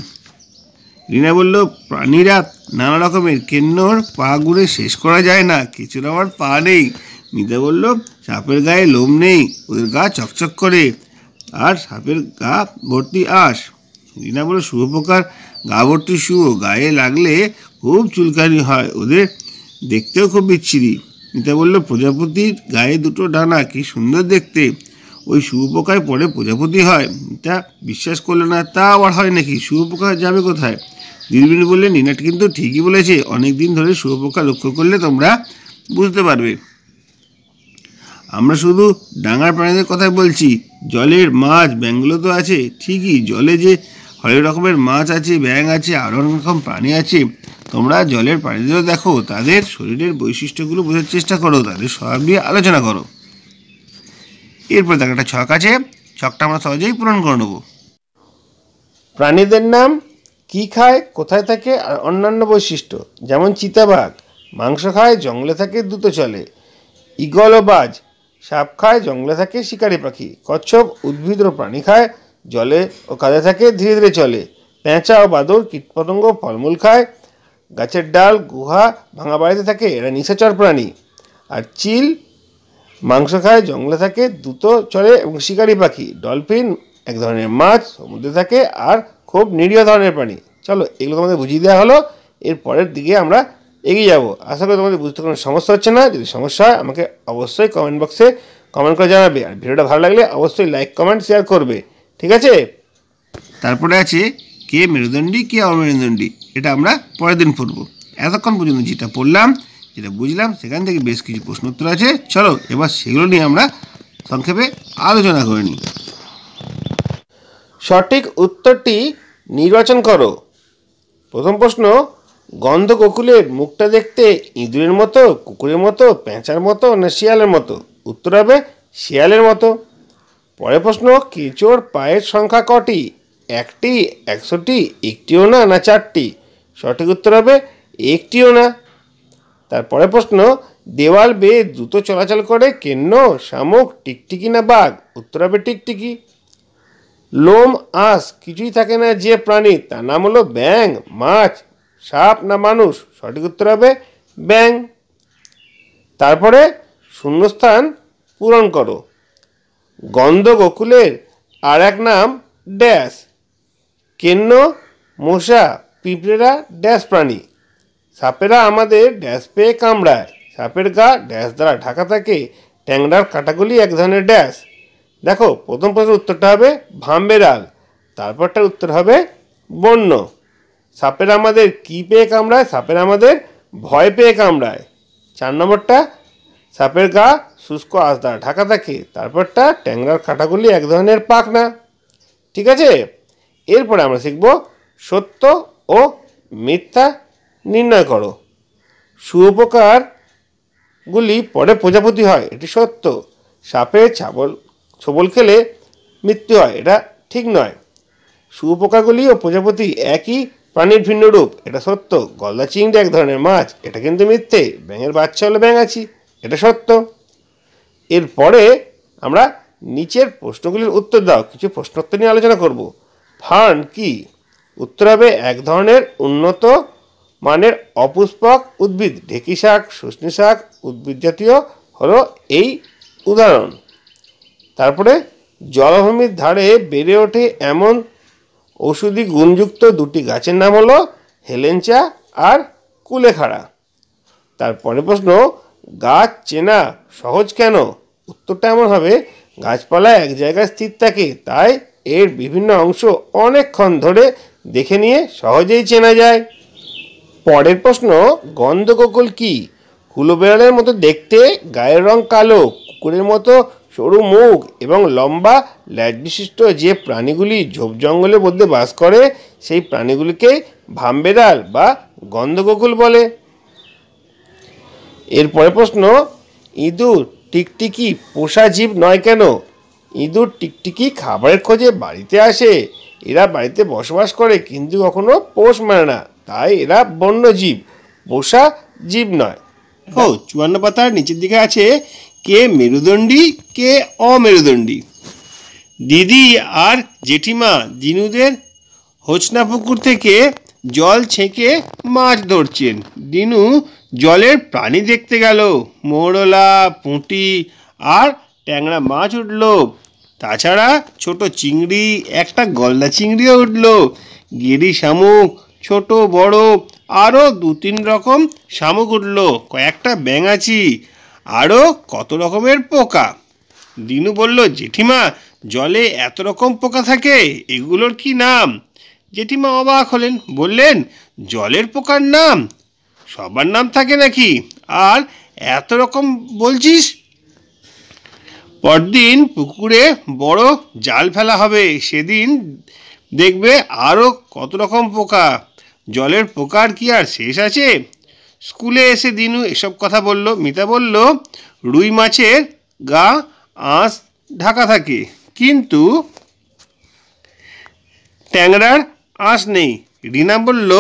রিনা বলল প্রাণীরা নানা রকমের, কেন্নর পা গুঁড়ে শেষ করা যায় না, কিছুর আমার পা নেই। মিতা বলল সাপের গায়ে লোম নেই, ওদের গা চকচক করে, আর সাপের গা ভর্তি আঁশ। রিনা বলল শুয়োপোকার গা ভর্তি শুয়ো, গায়ে লাগলে খুব চুলকানি হয়, ওদের দেখতেও খুব বিচ্ছিরি। মিতা বলল, প্রজাপতির গায়ে দুটো ডানা, কি সুন্দর দেখতে। ওই শুঁয়োপোকায় পরে প্রজাপতি হয়? মিতা বিশ্বাস করলো না। তা আবার হয় নাকি? শুঁয়োপোকা যাবে কোথায়? দিদিমণি বললেন, নিনাট কিন্তু ঠিকই বলেছে। অনেক দিন ধরে শুঁয়োপোকা লক্ষ্য করলে তোমরা বুঝতে পারবে। আমরা শুধু ডাঙার প্রাণীদের কথাই বলছি। জলের মাছ, ব্যাঙগুলো তো আছে ঠিকই। জলে যে হরেক রকমের মাছ আছে, ব্যাঙ আছে, আরও অনেক রকম প্রাণী আছে। তোমরা জলের প্রাণীদেরও দেখো, তাদের শরীরের বৈশিষ্ট্যগুলো বোঝার চেষ্টা করো, তাদের স্বভাব নিয়ে আলোচনা করো। এরপর দেখো একটা ছক আছে, ছকটা আমরা সহজেই পূরণ করে নেব। প্রাণীদের নাম, কি খায়, কোথায় থাকে, আর অন্যান্য বৈশিষ্ট্য। যেমন চিতাবাঘ মাংস খায়, জঙ্গলে থাকে, দ্রুত চলে। ঈগল ও বাজ সাপ খায়, জঙ্গলে থাকে, শিকারি পাখি। কচ্ছপ উদ্ভিদ ও প্রাণী খায়, জলে ও কাদে থাকে, ধীরে ধীরে চলে। পেঁচা ও বাদুড় কীটপতঙ্গ ফলমূল খায়, গাছের ডাল, গুহা, ভাঙা বাড়িতে থাকে, এরা নিশাচর প্রাণী। আর চিল মাংস খায়, জঙ্গলে থাকে, দ্রুত চলে এবং শিকারি পাখি। ডলফিন এক ধরনের মাছ, সমুদ্রে থাকে আর খুব নিরীহ ধরনের প্রাণী। চলো, এগুলো তোমাদের বুঝিয়ে দেওয়া হলো। এর পরের দিকে আমরা এগিয়ে যাব। আশা করি তোমাদের বুঝতে কোনো সমস্যা হচ্ছে না। যদি সমস্যা হয় আমাকে অবশ্যই কমেন্ট বক্সে কমেন্ট করে জানাবে। আর ভিডিওটা ভালো লাগলে অবশ্যই লাইক, কমেন্ট, শেয়ার করবে। ঠিক আছে? তারপরে আছে কে মেরুদণ্ডী, কে অমেরুদণ্ডী। এটা আমরা পরের দিন পড়ব। এতক্ষণ পর্যন্ত যেটা পড়লাম, যেটা বুঝলাম, সেখান থেকে বেশ কিছু প্রশ্ন উত্তর আছে। চলো এবার সেগুলো নিয়ে আমরা সংক্ষেপে আলোচনা করে নিই। সঠিক উত্তরটি নির্বাচন করো। প্রথম প্রশ্ন, গন্ধককুলের মুখটা দেখতে ইঁদুরের মতো, কুকুরের মতো, পেঁচার মতো না শিয়ালের মতো? উত্তর হবে শিয়ালের মতো। পরের প্রশ্ন, কেঁচোর পায়ের সংখ্যা কটি? 1টি, 100টি, একটিও না, না 4টি? সঠিক উত্তর হবে একটিও না। তারপরে প্রশ্ন, দেওয়াল বেয়ে দ্রুত চলাচল করে কেন্ন, শামুক, টিকটিকি না বাঘ? উত্তর হবে টিকটিকি। লোম, আঁশ কিছুই থাকে না যে প্রাণী, তার নাম হলো ব্যাঙ, মাছ, সাপ না মানুষ? সঠিক উত্তর হবে ব্যাঙ। তারপরে শূন্যস্থান পূরণ করো। গন্ধককুলের আর এক নাম ড্যাশ। কেন্ন, মশা, পিঁপড়েরা ড্যাশ প্রাণী। সাপেরা আমাদের ড্যাশ পেয়ে কামড়ায়। সাপের গা ড্যাশ দ্বারা ঢাকা থাকে। ট্যাংরার কাঁটাগুলি এক ধরনের ড্যাশ। দেখো, প্রথম প্রশ্নের উত্তরটা হবে ভামবেড়াল, তারপরটার উত্তর হবে বন্য। সাপের আমাদের কি পেয়ে কামড়ায়? সাপের আমাদের ভয় পেয়ে কামড়ায়। 4 নম্বরটা, সাপের গা শুষ্ক আঁশ দ্বারা ঢাকা থাকে। তারপরটা, ট্যাংরার কাঁটাগুলি এক ধরনের পাখনা। ঠিক আছে? এরপরে আমরা শিখব সত্য ও মিথ্যা নির্ণয় করো। শুঁয়োপোকাগুলি পরে প্রজাপতি হয়, এটি সত্য। সাপে ছোবল খেলে মৃত্যু হয়, এটা ঠিক নয়। শুঁয়োপোকাগুলি ও প্রজাপতি একই প্রাণীর ভিন্ন রূপ, এটা সত্য। গলদা চিংড়ি এক ধরনের মাছ, এটা কিন্তু মিথ্যে। ব্যাঙের বাচ্চা হলো ব্যাঙাচি, এটা সত্য। এরপরে আমরা নিচের প্রশ্নগুলির উত্তর দাও। কিছু প্রশ্নোত্তর নিয়ে আলোচনা করব। ফার্ন কি? উত্তর হবে এক ধরনের উন্নত মানের অপুষ্পক উদ্ভিদ। ঢেঁকি শাক, শুষ্নি শাক উদ্ভিদ জাতীয় হলো এই উদাহরণ। তারপরে জলাভূমির ধারে বেড়ে ওঠে এমন ঔষধি গুণযুক্ত 2টি গাছের নাম হলো হেলেঞ্চা আর কুলেখাড়া। তারপরে প্রশ্ন, গাছ চেনা সহজ কেন? উত্তরটা এমন হবে, গাছপালা এক জায়গায় স্থির থাকে, তাই এর বিভিন্ন অংশ অনেকক্ষণ ধরে দেখে নিয়ে সহজেই চেনা যায়। পরের প্রশ্ন, গন্ধককুল কি? হুলো বেড়ালের মতো দেখতে, গায়ের রং কালো, কুকুরের মতো সরু মুখ এবং লম্বা ল্যাজ বিশিষ্ট যে প্রাণীগুলি ঝোপ জঙ্গলের মধ্যে বাস করে, সেই প্রাণীগুলিকে ভামবেড়াল বা গন্ধককুল বলে। এরপরে প্রশ্ন, ইঁদুর টিকটিকি পোষা জীব নয় কেন? ইঁদুর টিকটিকি খাবারের খোঁজে বাড়িতে আসে, এরা বাড়িতে বসবাস করে কিন্তু কখনো পোষ মানে না, তাই এরা বন্য জীব, পোষা জীব নয়। ও 54 পাতার নিচের দিকে আছে কে মেরুদণ্ডী, কে অমেরুদণ্ডী। দিদি আর জেঠিমা দিনুদের হোচনা পুকুর থেকে জল ছেঁকে মাছ ধরছেন। দিনু জলের প্রাণী দেখতে গেল, মৌরলা, পুঁটি আর ট্যাংরা মাছ উঠল। তাছাড়া ছোট চিংড়ি, একটা গলদা চিংড়িও উঠল। গেরি শামুক, ছোট বড় আরও 2-3 রকম শামুক উঠল, কয়েকটা ব্যাঙাচি আরও কত রকমের পোকা। দিনু বলল, জেঠিমা, জলে এত রকম পোকা থাকে, এগুলোর কি নাম? জেঠিমা অবাক হলেন, বললেন, জলের পোকার নাম? সবার নাম থাকে নাকি? আর এত রকম বলছিস? পরদিন পুকুরে বড় জাল ফেলা হবে, সেদিন দেখবে আরও কত রকম পোকা। জলের পোকার কি আর শেষ আছে? স্কুলে এসে দিনু এসব কথা বলল। মিতা বলল, রুই মাছের গা আঁশ ঢাকা থাকে, কিন্তু ট্যাংরার আঁশ নেই। রিনা বলল,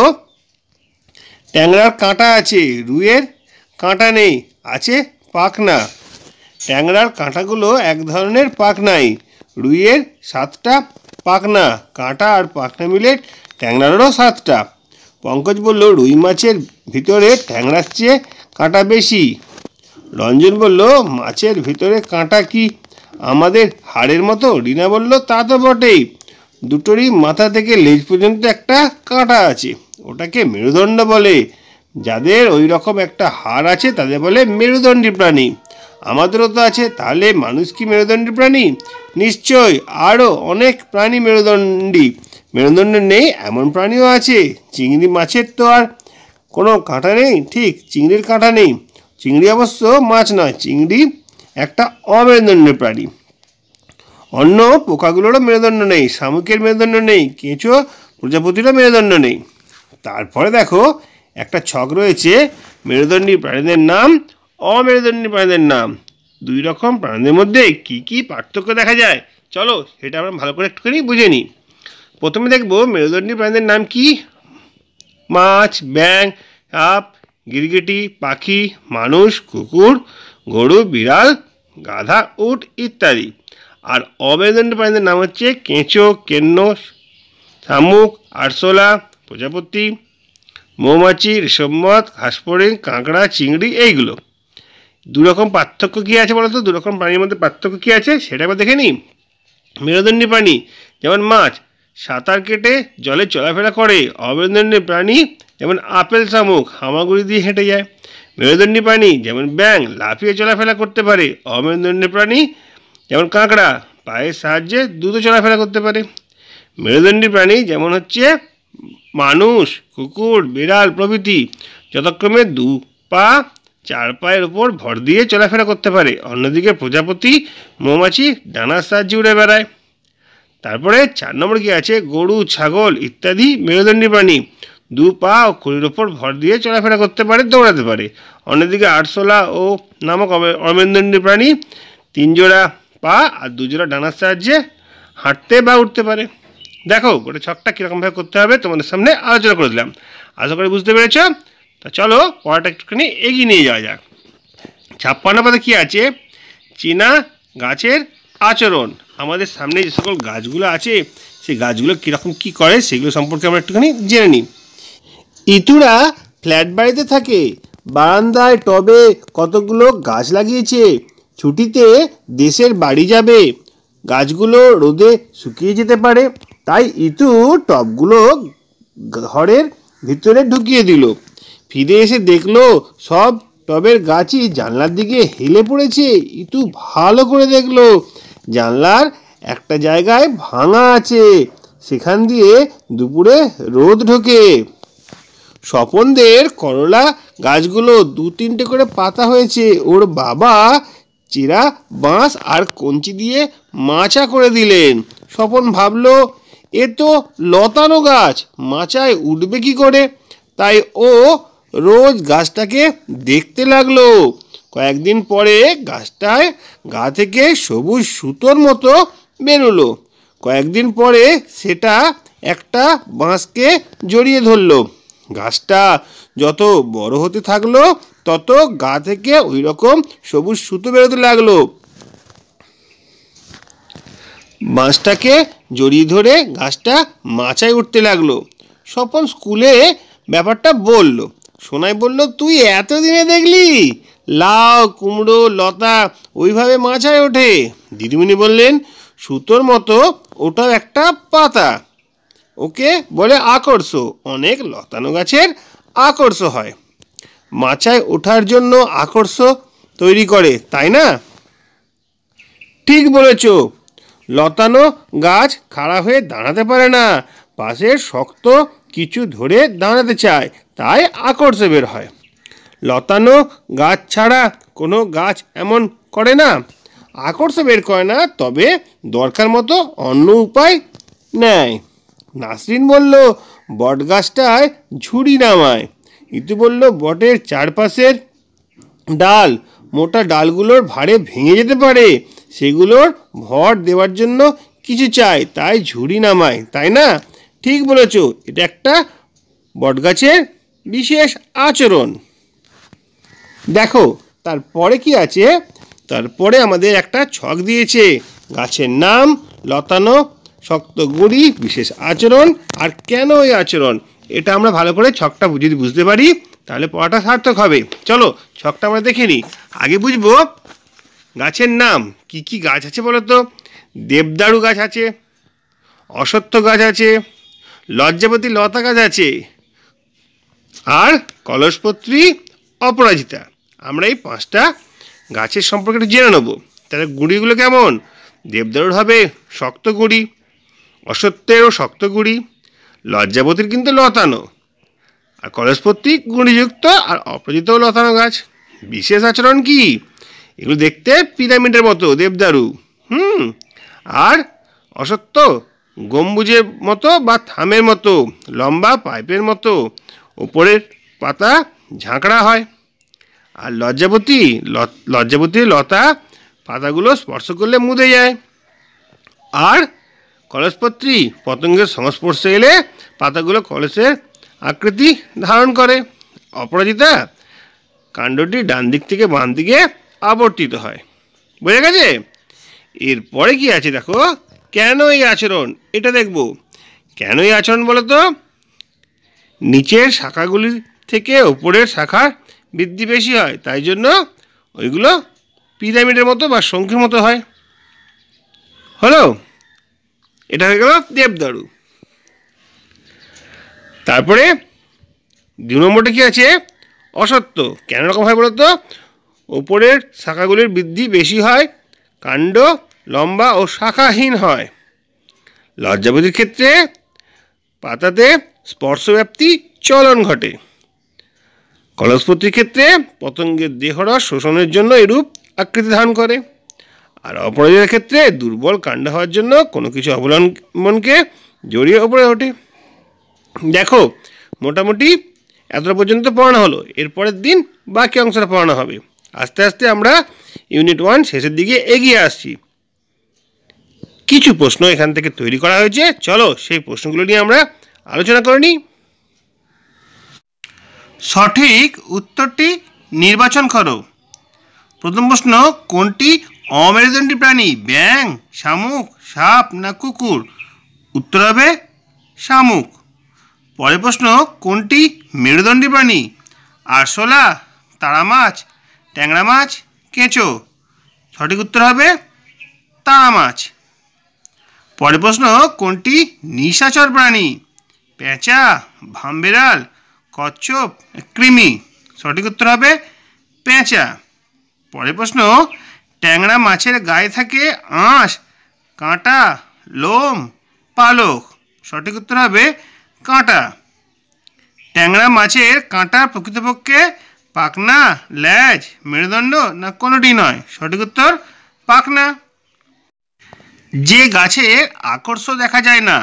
ট্যাংরার কাঁটা আছে, রুইয়ের কাঁটা নেই, আছে পাখনা। ট্যাংরার কাঁটাগুলো এক ধরনের পাখনাই, রুইয়ের 7টা পাখনা, কাঁটা আর পাখনা মিলে ট্যাংরারও 7টা। পঙ্কজ বলল, রুই মাছের ভিতরে ট্যাংরার চেয়ে কাঁটা বেশি। রঞ্জন বলল, মাছের ভিতরে কাঁটা কি আমাদের হাড়ের মতো? রিনা বলল, তা তো বটেই, দুটোরই মাথা থেকে লেজ পর্যন্ত একটা কাঁটা আছে, ওটাকে মেরুদণ্ড বলে। যাদের ওই রকম একটা হাড় আছে তাদের বলে মেরুদণ্ডী প্রাণী। আমাদেরও তো আছে, তাহলে মানুষ কি মেরুদণ্ডী প্রাণী? নিশ্চয়, আরও অনেক প্রাণী মেরুদণ্ডী। মেরুদণ্ড নেই এমন প্রাণীও আছে। চিংড়ি মাছের তো আর কোনো কাঁটা নেই, ঠিক চিংড়ির কাঁটা নেই। চিংড়ি অবশ্য মাছ নয়, চিংড়ি একটা অমেরুদণ্ডী প্রাণী। অন্য পোকাগুলোরও মেরুদণ্ড নেই, শামুকের মেরুদণ্ড নেই, কেঁচো প্রজাপতিরও মেরুদণ্ড নেই। তারপরে দেখো একটা ছক রয়েছে, মেরুদণ্ডী প্রাণীদের নাম, অমেরুদণ্ডী প্রাণীদের নাম। 2 রকম প্রাণীদের মধ্যে কি কি পার্থক্য দেখা যায়, চলো সেটা আমরা ভালো করে একটুখানি বুঝে নিই। প্রথমে দেখব মেরুদণ্ডী প্রাণীদের নাম কি। মাছ, ব্যাঙ, সাপ, গিরগিটি, পাখি, মানুষ, কুকুর, গরু, বিড়াল, গাধা, উট ইত্যাদি। আর অমেরুদণ্ডী প্রাণীদের নাম হচ্ছে কেঁচো, কেন্ন, শামুক, আরশোলা, প্রজাপতি, মৌমাছি, ঋষভমত, ঘাসফড়িং, কাঁকড়া, চিংড়ি, এইগুলো। 2 রকম পার্থক্য কী আছে বলো তো? 2 রকম প্রাণীর মধ্যে পার্থক্য কী আছে সেটা একবার দেখে নিই। মেরুদণ্ডী প্রাণী যেমন মাছ সাঁতার কেটে জলে চলাফেরা করে। অমেরুদণ্ডী প্রাণী যেমন আপেল, শামুক হামাগুড়ি দিয়ে হেঁটে যায়। মেরুদণ্ডী প্রাণী যেমন ব্যাঙ লাফিয়ে চলাফেরা করতে পারে। অমেরুদণ্ডী প্রাণী যেমন কাঁকড়া পায়ের সাহায্যে দ্রুত চলাফেরা করতে পারে। মেরুদণ্ডী প্রাণী যেমন হচ্ছে মানুষ, কুকুর, বিড়াল প্রভৃতি যথাক্রমে 2 পা 4 পায়ের উপর ভর দিয়ে চলাফেরা করতে পারে। অন্যদিকে প্রজাপতি, মৌমাছি ডানার সাহায্যে উড়ে বেড়ায়। তারপরে 4 নম্বর কি আছে, গরু, ছাগল ইত্যাদি মেরুদণ্ডী প্রাণী 2 পা ও খুঁড়ির ওপর ভর দিয়ে চলাফেরা করতে পারে, দৌড়াতে পারে। অন্যদিকে আরশোলা ও নামক অমেরুদণ্ডী প্রাণী 3 জোড়া পা আর 2 জোড়া ডানার সাহায্যে হাঁটতে বা উঠতে পারে। দেখো গোটা ছকটা কীরকমভাবে করতে হবে তোমাদের সামনে আলোচনা করে দিলাম, আশা করি বুঝতে পেরেছ। তা চলো পড়াটা একটুখানি এগিয়ে নিয়ে যাওয়া যাক। 56 পাতা কী আছে, চীনা গাছের আচরণ। আমাদের সামনে যে সকল গাছগুলো আছে সেই গাছগুলো কীরকম কী করে সেগুলো সম্পর্কে আমরা একটুখানি জেনে নিই। ইতুরা ফ্ল্যাট বাড়িতে থাকে, বারান্দায় টবে কতগুলো গাছ লাগিয়েছে। ছুটিতে দেশের বাড়ি যাবে, গাছগুলো রোদে শুকিয়ে যেতে পারে, তাই ইতু টবগুলো ঘরের ভিতরে ঢুকিয়ে দিল। ফিরে এসে দেখলো সব টবের গাছই জানলার দিকে হেলে পড়েছে। ইতু ভালো করে দেখলো জানলার একটা জায়গায় ভাঙা আছে, সেখান দিয়ে দুপুরে রোদ ঢোকে। স্বপনদের করলা গাছগুলো 2-3টে করে পাতা হয়েছে। ওর বাবা চেরা বাঁশ আর কঞ্চি দিয়ে মাচা করে দিলেন। স্বপন ভাবলো, এ তো লতানো গাছ, মাচায় উঠবে কি করে? তাই ও রোজ গাছটাকে দেখতে লাগলো। কয়েকদিন পরে গাছটায় গা থেকে সবুজ সুতোর মতো বেরোলো। কয়েকদিন পরে সেটা একটা বাঁশকে জড়িয়ে ধরলো। গাছটা যত বড় হতে থাকলো তত গা থেকে ওই রকম সবুজ সুতো বেরোতে লাগলো। বাঁশটাকে জড়িয়ে ধরে গাছটা মাচায় উঠতে লাগলো। স্বপন স্কুলে ব্যাপারটা বলল। সোনাই বলল, তুই এতদিনে দেখলি লাউ, কুমড়ো, লতা ওইভাবে মাচায় ওঠে? দিদিমণি বললেন, সুতোর মতো ওটাও একটা পাতা, ওকে বলে আকর্ষ। অনেক লতানো গাছের আকর্ষ হয়। মাচায় ওঠার জন্য আকর্ষ তৈরি করে, তাই না? ঠিক বলেছ, লতানো গাছ খাড়া হয়ে দাঁড়াতে পারে না, পাশে শক্ত কিছু ধরে দাঁড়াতে চায়, তাই আকর্ষে বের হয়। লতানো গাছ ছাড়া কোনো গাছ এমন করে না, আকর্ষে বের করে না, তবে দরকার মতো অন্য উপায় নেয়। নাসরিন বলল, বট গাছটায় ঝুড়ি নামায়। ইতু বলল, বটের চারপাশের ডাল, মোটা ডালগুলোর ভারে ভেঙে যেতে পারে, সেগুলোর ভর দেওয়ার জন্য কিছু চাই, তাই ঝুড়ি নামায়, তাই না? ঠিক বলেছ, এটা একটা বটগাছের বিশেষ আচরণ। দেখো তারপরে কি আছে, তারপরে আমাদের একটা ছক দিয়েছে, গাছের নাম, লতানো, শক্ত গুঁড়ি, বিশেষ আচরণ, আর কেন এই আচরণ। এটা আমরা ভালো করে ছকটা যদি বুঝতে পারি তাহলে পড়াটা সার্থক হবে। চলো ছকটা আমরা দেখে নিই। আগে বুঝবো গাছের নাম। কি কি গাছ আছে বলো তো? দেবদারু গাছ আছে, অশ্বত্থ গাছ আছে, লজ্জাবতী লতা গাছ আছে, আর কলসপত্রী, অপরাজিতা। আমরা এই 5টা গাছের সম্পর্কে একটু জেনে নেব। তাহলে গুঁড়িগুলো কেমন? দেবদারুর হবে শক্ত গুঁড়ি, অশ্বত্থেরও শক্ত গুঁড়ি, লজ্জাবতীর কিন্তু লতানো, আর কলসপত্রী গুঁড়িযুক্ত, আর অপরাজিতাও লতানো গাছ। বিশেষ আচরণ কি? এগুলো দেখতে পিরামিডের মতো, দেবদারু। আর অশ্বত্থ গম্বুজের মতো বা থামের মতো, লম্বা পাইপের মতো, ওপরের পাতা ঝাঁকড়া হয়। আর লজ্জাবতীর লতা পাতাগুলো স্পর্শ করলে মুদে যায়। আর কলসপত্রী পতঙ্গের সংস্পর্শে এলে পাতাগুলো কলসের আকৃতি ধারণ করে। অপরাজিতা কাণ্ডটি ডান দিক থেকে বাম দিকে আবর্তিত হয়। বোঝা গেছে? এরপরে কি আছে দেখো, কেন এই আচরণ, এটা দেখব। কেন এই আচরণ বলো তো? নিচের শাখাগুলির থেকে ওপরের শাখার বৃদ্ধি বেশি হয়, তাই জন্য ওইগুলো পিরামিডের মতো বা শঙ্খের মতো হয়। হলো, এটা হয়ে গেল দেবদারু। তারপরে 2 নম্বরটা কি আছে? অশ্বত্থ। কেন রকম হয় বলতো? ওপরের শাখাগুলির বৃদ্ধি বেশি হয়, কাণ্ড লম্বা ও শাখাহীন হয়। লজ্জাবতীর ক্ষেত্রে পাতাতে স্পর্শব্যাপ্তি চলন ঘটে। কলসপত্রীর ক্ষেত্রে পতঙ্গের দেহরস শোষণের জন্য এরূপ আকৃতি ধারণ করে। আর অপরাজিতার ক্ষেত্রে দুর্বল কাণ্ড হওয়ার জন্য কোনো কিছু অবলম্বনকে জড়িয়ে ওপরে ওঠে। দেখো মোটামুটি এতটা পর্যন্ত পড়ানো হলো। এরপরের দিন বাকি অংশটা পড়ানো হবে। আস্তে আস্তে আমরা ইউনিট 1 শেষের দিকে এগিয়ে আসছি। কিছু প্রশ্ন এখান থেকে তৈরি করা হয়েছে, চলো সেই প্রশ্নগুলো নিয়ে আমরা আলোচনা করে নিই। সঠিক উত্তরটি নির্বাচন করো। প্রথম প্রশ্ন, কোনটি অমেরুদণ্ডী প্রাণী? ব্যাঙ, শামুক, সাপ না কুকুর? উত্তর হবে শামুক। পরের প্রশ্ন, কোনটি মেরুদণ্ডী প্রাণী? আরশোলা, তারা মাছ, ট্যাংরা মাছ, কেঁচো? সঠিক উত্তর হবে তারা মাছ। পরের প্রশ্ন, কোনটি নিশাচর প্রাণী? পেঁচা, ভামবিড়াল, কচ্ছপ, কৃমি? সঠিক উত্তর হবে পেঁচা। পরের প্রশ্ন, ট্যাংরা মাছের গায়ে থাকে আঁশ, কাঁটা, লোম, পালক? সঠিক উত্তর হবে কাঁটা। ট্যাংরা মাছের কাঁটা প্রকৃতপক্ষে পাখনা, লেজ, মেরুদণ্ড না কোনোটি নয়? সঠিক উত্তর পাখনা। যে গাছের আকর্ষ দেখা যায় না,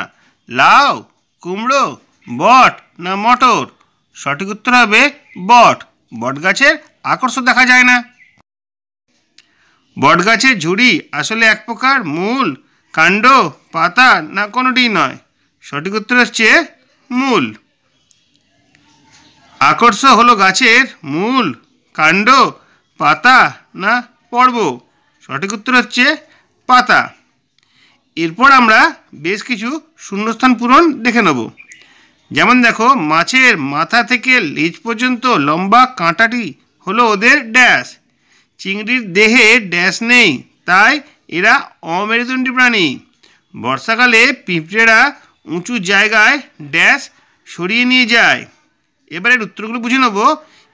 লাউ, কুমড়ো, বট না মটর? সঠিক উত্তর হবে বট। বট গাছের আকর্ষ দেখা যায় না। বট গাছের ঝুড়ি আসলে এক প্রকার মূল, কাণ্ড, পাতা না কোনোটি নয়? সঠিক উত্তর হচ্ছে মূল। আকর্ষ হলো গাছের মূল, কাণ্ড, পাতা না পর্ব? সঠিক উত্তর হচ্ছে পাতা। এরপর আমরা বেশ কিছু শূন্যস্থান পূরণ দেখে নেব। যেমন দেখো, মাছের মাথা থেকে লেজ পর্যন্ত লম্বা কাঁটাটি হলো ওদের ড্যাশ। চিংড়ির দেহে ড্যাশ নেই, তাই এরা অমেরুদণ্ডী প্রাণী। বর্ষাকালে পিঁপড়েরা উঁচু জায়গায় ড্যাশ সরিয়ে নিয়ে যায়। এবারের উত্তরগুলো বুঝে নেব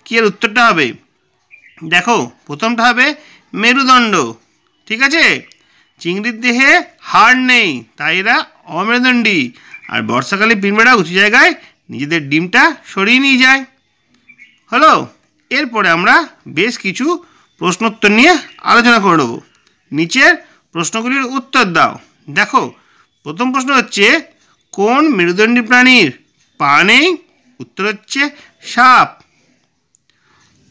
কি এর উত্তরটা হবে। দেখো প্রথমটা হবে মেরুদণ্ড, ঠিক আছে। চিংড়ির দেহে হাড় নেই, তাই এরা অমেরুদণ্ডী। আর বর্ষাকালে পিঁপড়েরা উঁচু জায়গায় নিজেদের ডিমটা সরিয়ে নিয়ে যায়। হলো, এরপরে আমরা বেশ কিছু প্রশ্নোত্তর নিয়ে আলোচনা করে নেব। নিচের প্রশ্নগুলির উত্তর দাও। দেখো প্রথম প্রশ্ন হচ্ছে, কোন মেরুদণ্ডী প্রাণীর পা নেই? উত্তর হচ্ছে সাপ।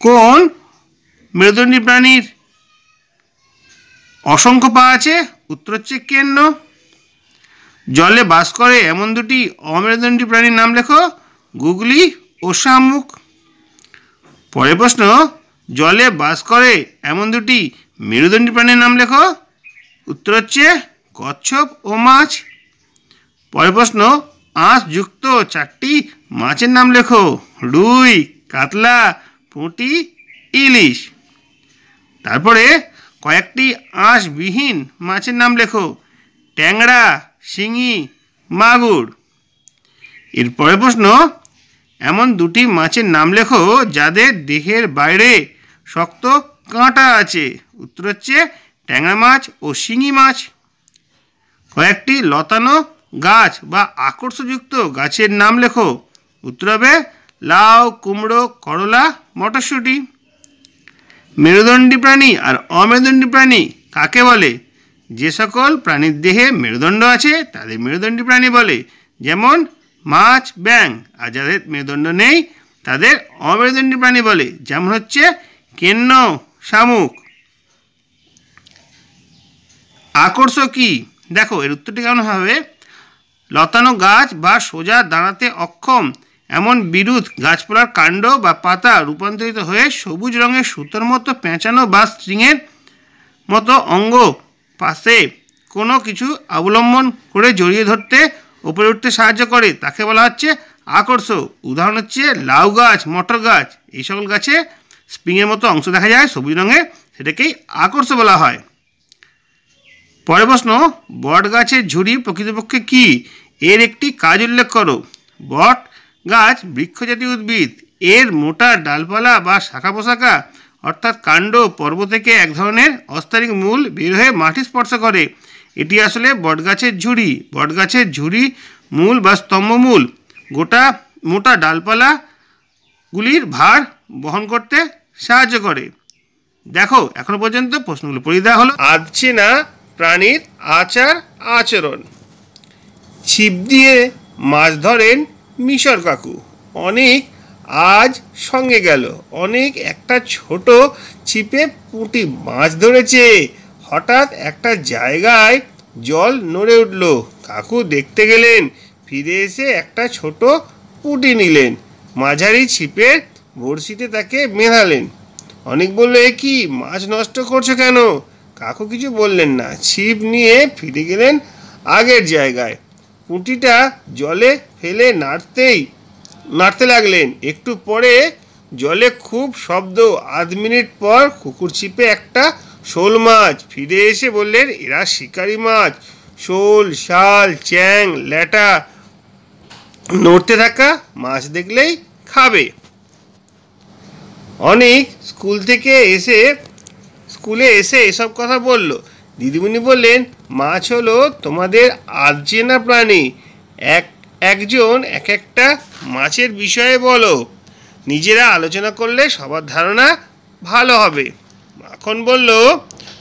কোন মেরুদণ্ডী প্রাণীর অসংখ্য পা আছে? উত্তর হচ্ছে কেন্ন। জলে বাস করে এমন দুটি অমেরুদণ্ডী প্রাণীর নাম লেখো। গুগলি ও শামুক। পরের প্রশ্ন, জলে বাস করে এমন দুটি মেরুদণ্ডী প্রাণীর নাম লেখো। উত্তর হচ্ছে কচ্ছপ ও মাছ। পরের প্রশ্ন, আঁশযুক্ত চারটি মাছের নাম লেখো। রুই, কাতলা, পুঁটি, ইলিশ। তারপরে কয়েকটি আঁশবিহীন মাছের নাম লেখো। ট্যাংরা, শিঙি, মাগুর। এরপরের প্রশ্ন, এমন দুটি মাছের নাম লেখো যাদের দেহের বাইরে শক্ত কাঁটা আছে। উত্তর হচ্ছে ট্যাংরা মাছ ও শিঙি মাছ। কয়েকটি লতানো গাছ বা আকর্ষযুক্ত গাছের নাম লেখো। উত্তর হবে লাউ, কুমড়ো, করলা, মটরশুঁটি। মেরুদণ্ডী প্রাণী আর অমেরুদণ্ডী প্রাণী কাকে বলে? যে সকল প্রাণীর দেহে মেরুদণ্ড আছে তাদের মেরুদণ্ডী প্রাণী বলে, যেমন মাছ, ব্যাঙ। আর যাদের মেরুদণ্ড নেই তাদের অমেরুদণ্ডী প্রাণী বলে, যেমন হচ্ছে কেন্ন, শামুক। আকর্ষ কি? দেখো এর উত্তরটি কেমন হবে। লতানো গাছ বা সোজা দাঁড়াতে অক্ষম এমন বিরুৎ গাছপালার কাণ্ড বা পাতা রূপান্তরিত হয়ে সবুজ রঙের সুতোর মতো পেঁচানো বা স্ট্রিংয়ের মতো অঙ্গ পাশে কোনো কিছু অবলম্বন করে জড়িয়ে ধরতে উপরে উঠতে সাহায্য করে, তাকে বলা হচ্ছে আকর্ষ। উদাহরণ হচ্ছে লাউ গাছ, মটর গাছ। এই সকল গাছে স্প্রিংয়ের মতো অংশ দেখা যায় সবুজ রঙের, সেটাকেই আকর্ষ বলা হয়। পরের প্রশ্ন, বট গাছের ঝুড়ি প্রকৃতপক্ষে কী? এর একটি কাজ উল্লেখ করো। বট গাছ বৃক্ষজাতীয় উদ্ভিদ। এর মোটা ডালপালা বা শাখা পোশাকা অর্থাৎ কাণ্ড পর্ব থেকে এক ধরনের অস্থায়ী মূল বের হয়ে মাটি স্পর্শ করে। এটি আসলে বটগাছের ঝুড়ি। বটগাছের ঝুড়ি মূল বা স্তম্ভমূল গোটা মোটা ডালপালাগুলির ভার বহন করতে সাহায্য করে। দেখো এখনো পর্যন্ত প্রশ্নগুলো পড়িয়ে দেওয়া হলো। আধচেনা প্রাণীর আচার আচরণ। ছিপ দিয়ে মাছ ধরেন মিশর কাকু। অনেক আজ সঙ্গে গেল। অনেক একটা ছোট ছিপে পুঁটি মাছ ধরেছে। হঠাৎ একটা জায়গায় জল নড়ে উঠল। কাকু দেখতে গেলেন, ফিরে এসে একটা ছোট পুঁটি নিলেন। মাঝারি ছিপের বড়শিতে তাকে বেঁধালেন। অনেক বলল, এ কি, মাছ নষ্ট করছো কেন? কাকু কিছু বললেন না। ছিপ নিয়ে ফিরে গেলেন আগের জায়গায়। পুঁটিটা জলে ফেলে নাড়তে লাগলেন। একটু পরে জলে খুব শব্দ। আধ মিনিট পর কুকুর ছিপে একটা শোল মাছ। ফিরে এসে বললেন, এরা শিকারি মাছ। শোল, শাল, চ্যাং, ল্যাটা নড়তে থাকা মাছ দেখলেই খাবে। অনেক স্কুলে এসে এসব কথা বলল। দিদিমণি বললেন, মাছ হলো তোমাদের আধচেনা প্রাণী। একজন এক একটা মাছের বিষয়ে বলো। নিজেরা আলোচনা করলে সবার ধারণা ভালো হবে। মাখন বলল,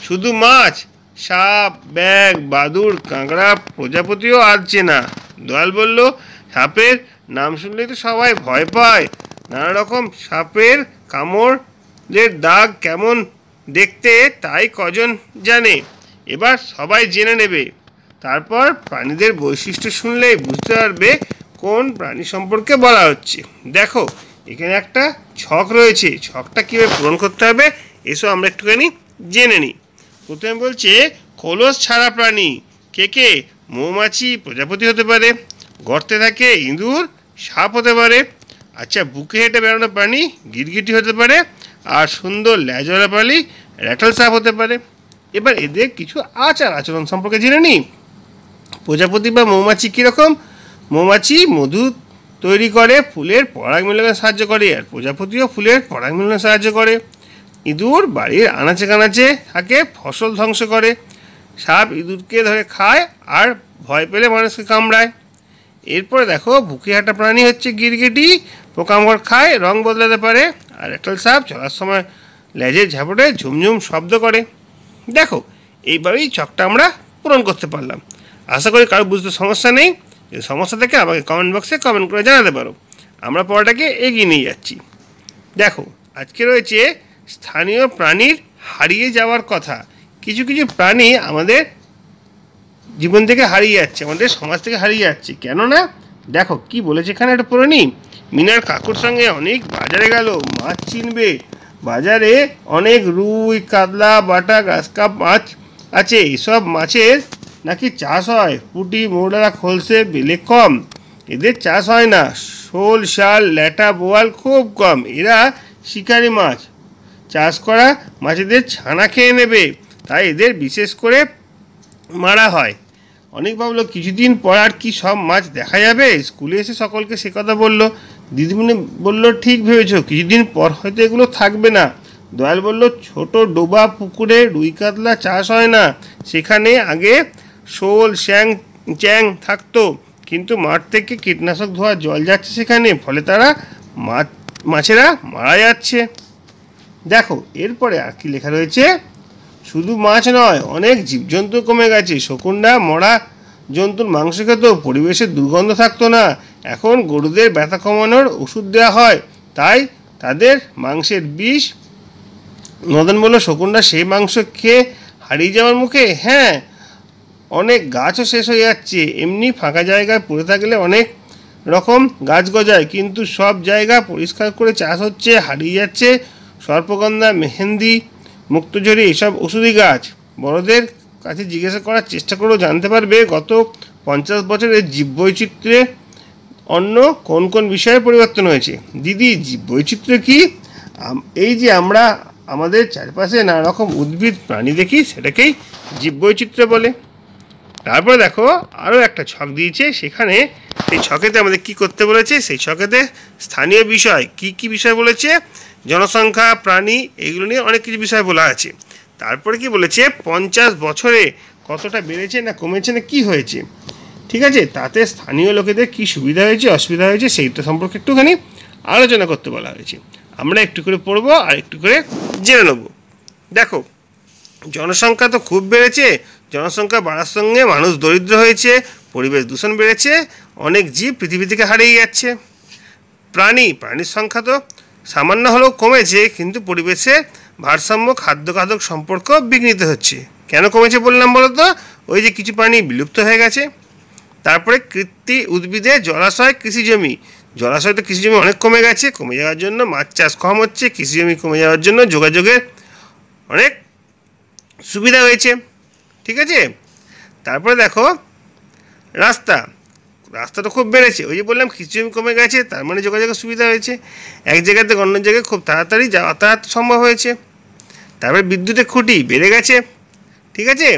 শুধু মাছ, সাপ, ব্যাঙ, বাদুড়, কাঁকড়া, প্রজাপতিও আধচেনা। দয়াল বলল, সাপের নাম শুনলেই তো সবাই ভয় পায়। নানা রকম সাপের কামড়ের দাগ কেমন দেখতে তাই কজন জানে। এবার সবাই জেনে নেবে। তারপর প্রাণীদের বৈশিষ্ট্য শুনলেই বুঝতে পারবে কোন প্রাণী সম্পর্কে বলা হচ্ছে। দেখো এখানে একটা ছক রয়েছে। ছকটা কীভাবে পূরণ করতে হবে এসব আমরা একটুখানি জেনে নিই। প্রথমে বলছে খোলস ছাড়া প্রাণী। কে? মৌমাছি, প্রজাপতি হতে পারে। গর্তে থাকে ইঁদুর, সাপ হতে পারে। আচ্ছা, বুকে হেঁটে বেড়ানো প্রাণী গিরগিটি হতে পারে। আর সুন্দর ল্যাজওয়ালা প্রাণী র্যাটল সাপ হতে পারে। এবার এদের কিছু আচার আচরণ সম্পর্কে জেনে নিই। প্রজাপতি বা মৌমাছি কীরকম? মৌমাছি মধু তৈরি করে, ফুলের পরাগ মিলনে সাহায্য করে। আর প্রজাপতিও ফুলের পরাগ মিলনে সাহায্য করে। ইঁদুর বাড়ির আনাচে কানাচে থাকে, ফসল ধ্বংস করে। সাপ ইঁদুরকে ধরে খায় আর ভয় পেলে মানুষকে কামড়ায়। এরপরে দেখো বুকে হাঁটা প্রাণী হচ্ছে গিরগিটি, পোকামাকড় খায়, রং বদলাতে পারে। আর একটাল সাপ চলার সময় লেজের ঝাপটে ঝুমঝুম শব্দ করে। দেখো এইভাবেই ছকটা আমরা পূরণ করতে পারলাম। আশা করি কারো বুঝতে সমস্যা নেই। যদি সমস্যা থেকে আমাকে কমেন্ট বক্সে কমেন্ট করে জানাতে পারো। আমরা পড়াটাকে এগিয়ে নিয়ে যাচ্ছি। দেখো আজকে রয়েছে স্থানীয় প্রাণীর হারিয়ে যাওয়ার কথা। কিছু কিছু প্রাণী আমাদের জীবন থেকে হারিয়ে যাচ্ছে, আমাদের সমাজ থেকে হারিয়ে যাচ্ছে। কেননা দেখো কি বলেছে এখানে, একটা পড়ে নি। মিনার কাকুর সঙ্গে অনেক বাজারে গেল, মাছ চিনবে। বাজারে অনেক রুই, কাতলা, বাটা, গ্রাসকাপ মাছ আছে। এসব মাছের নাকি চাষ হয়। পুঁটি, মৌলারা, খলসে বেলে কম, এদের চাষ হয় না। শোল, শাল, ল্যাটা, বোয়াল খুব কম। এরা শিকারি মাছ। চাষ করা মাছেদের ছানা খেয়ে নেবে, তাই এদের বিশেষ করে মারা হয়। অনেক ভাবলো কিছুদিন পর আর কি সব মাছ দেখা যাবে। স্কুলে এসে সকলকে সে কথা বলল। দিদিমণি বলল, ঠিক ভেবেছ, কিছুদিন পর হয়তো এগুলো থাকবে না। দয়াল বলল, ছোট ডোবা পুকুরে রুই কাতলা চাষ হয় না, সেখানে আগে শোল, চ্যাং থাকতো, কিন্তু মাঠ থেকে কীটনাশক ধোয়া জল যাচ্ছে সেখানে, ফলে তারা মাছেরা মারা যাচ্ছে। দেখো এরপরে আর কি লেখা রয়েছে। শুধু মাছ নয়, অনেক জীবজন্তু কমে গেছে। শকুনরা মরা জন্তুর মাংস খেত, পরিবেশের দুর্গন্ধ থাকতো না। এখন গরুদের ব্যথা কমানোর ওষুধ দেওয়া হয়, তাই তাদের মাংসের বিষ। মদন বলল, শকুনরা সেই মাংস খেয়ে হারিয়ে যাওয়ার মুখে। হ্যাঁ, অনেক গাছও শেষ হয়ে যাচ্ছে। এমনি ফাঁকা জায়গায় পড়ে থাকলে অনেক রকম গাছ গজায়, কিন্তু সব জায়গা পরিষ্কার করে চাষ হচ্ছে, হারিয়ে যাচ্ছে। সর্পগন্ধা, মেহেন্দি, মুক্তঝরি এসব ওষুধি গাছ। বড়দের কাছে জিজ্ঞাসা করার চেষ্টা করেও জানতে পারবে গত 50 বছরের জীববৈচিত্র্যে অন্য কোন কোন বিষয়ে পরিবর্তন হয়েছে। দিদি, জীববৈচিত্র্য কি? এই যে আমরা আমাদের চারপাশে নানা রকম উদ্ভিদ প্রাণী দেখি, সেটাকেই জীববৈচিত্র্য বলে। তারপরে দেখো আরও একটা ছক দিয়েছে, সেখানে সেই ছকেতে আমাদের কি করতে বলেছে। সেই ছকেতে স্থানীয় বিষয় কি কি বিষয় বলেছে, জনসংখ্যা, প্রাণী, এগুলো নিয়ে অনেক কিছু বিষয় বলা আছে। তারপরে কি বলেছে, 50 বছরে কতটা বেড়েছে না কমেছে না কি হয়েছে, ঠিক আছে, তাতে স্থানীয় লোকেদের কি সুবিধা হয়েছে, অসুবিধা হয়েছে, সেইটা সম্পর্কে একটুখানি আলোচনা করতে বলা হয়েছে। আমরা একটু করে পড়বো আর একটু করে জেনে নেব। দেখো জনসংখ্যা তো খুব বেড়েছে। জনসংখ্যা বাড়ার সঙ্গে মানুষ দরিদ্র হয়েছে, পরিবেশ দূষণ বেড়েছে, অনেক জীব পৃথিবী থেকে হারিয়ে যাচ্ছে। প্রাণীর সংখ্যা তো সামান্য হলেও কমেছে, কিন্তু পরিবেশে ভারসাম্য, খাদ্য সম্পর্ক বিঘ্নিত হচ্ছে। কেন কমেছে বললাম বলো তো? ওই যে কিছু প্রাণী বিলুপ্ত হয়ে গেছে। তারপরে কৃত্তি উদ্ভিদে, জলাশয়, কৃষিজমি। জলাশয় তো কৃষিজমি অনেক কমে গেছে, কমে যাওয়ার জন্য মাছ চাষ কম হচ্ছে। কৃষিজমি কমে যাওয়ার জন্য যোগাযোগের অনেক সুবিধা হয়েছে, ঠিক আছে। তারপরে দেখো রাস্তাটা খুব বেড়েছে। ওই যে বললাম কৃষিজমি কমে গেছে, তার মানে যোগাযোগের সুবিধা হয়েছে। এক জায়গা থেকে অন্য জায়গায় খুব তাড়াতাড়ি যাতায়াত সম্ভব হয়েছে। তারপরে বিদ্যুতের খুঁটি বেড়ে গেছে, ঠিক আছে।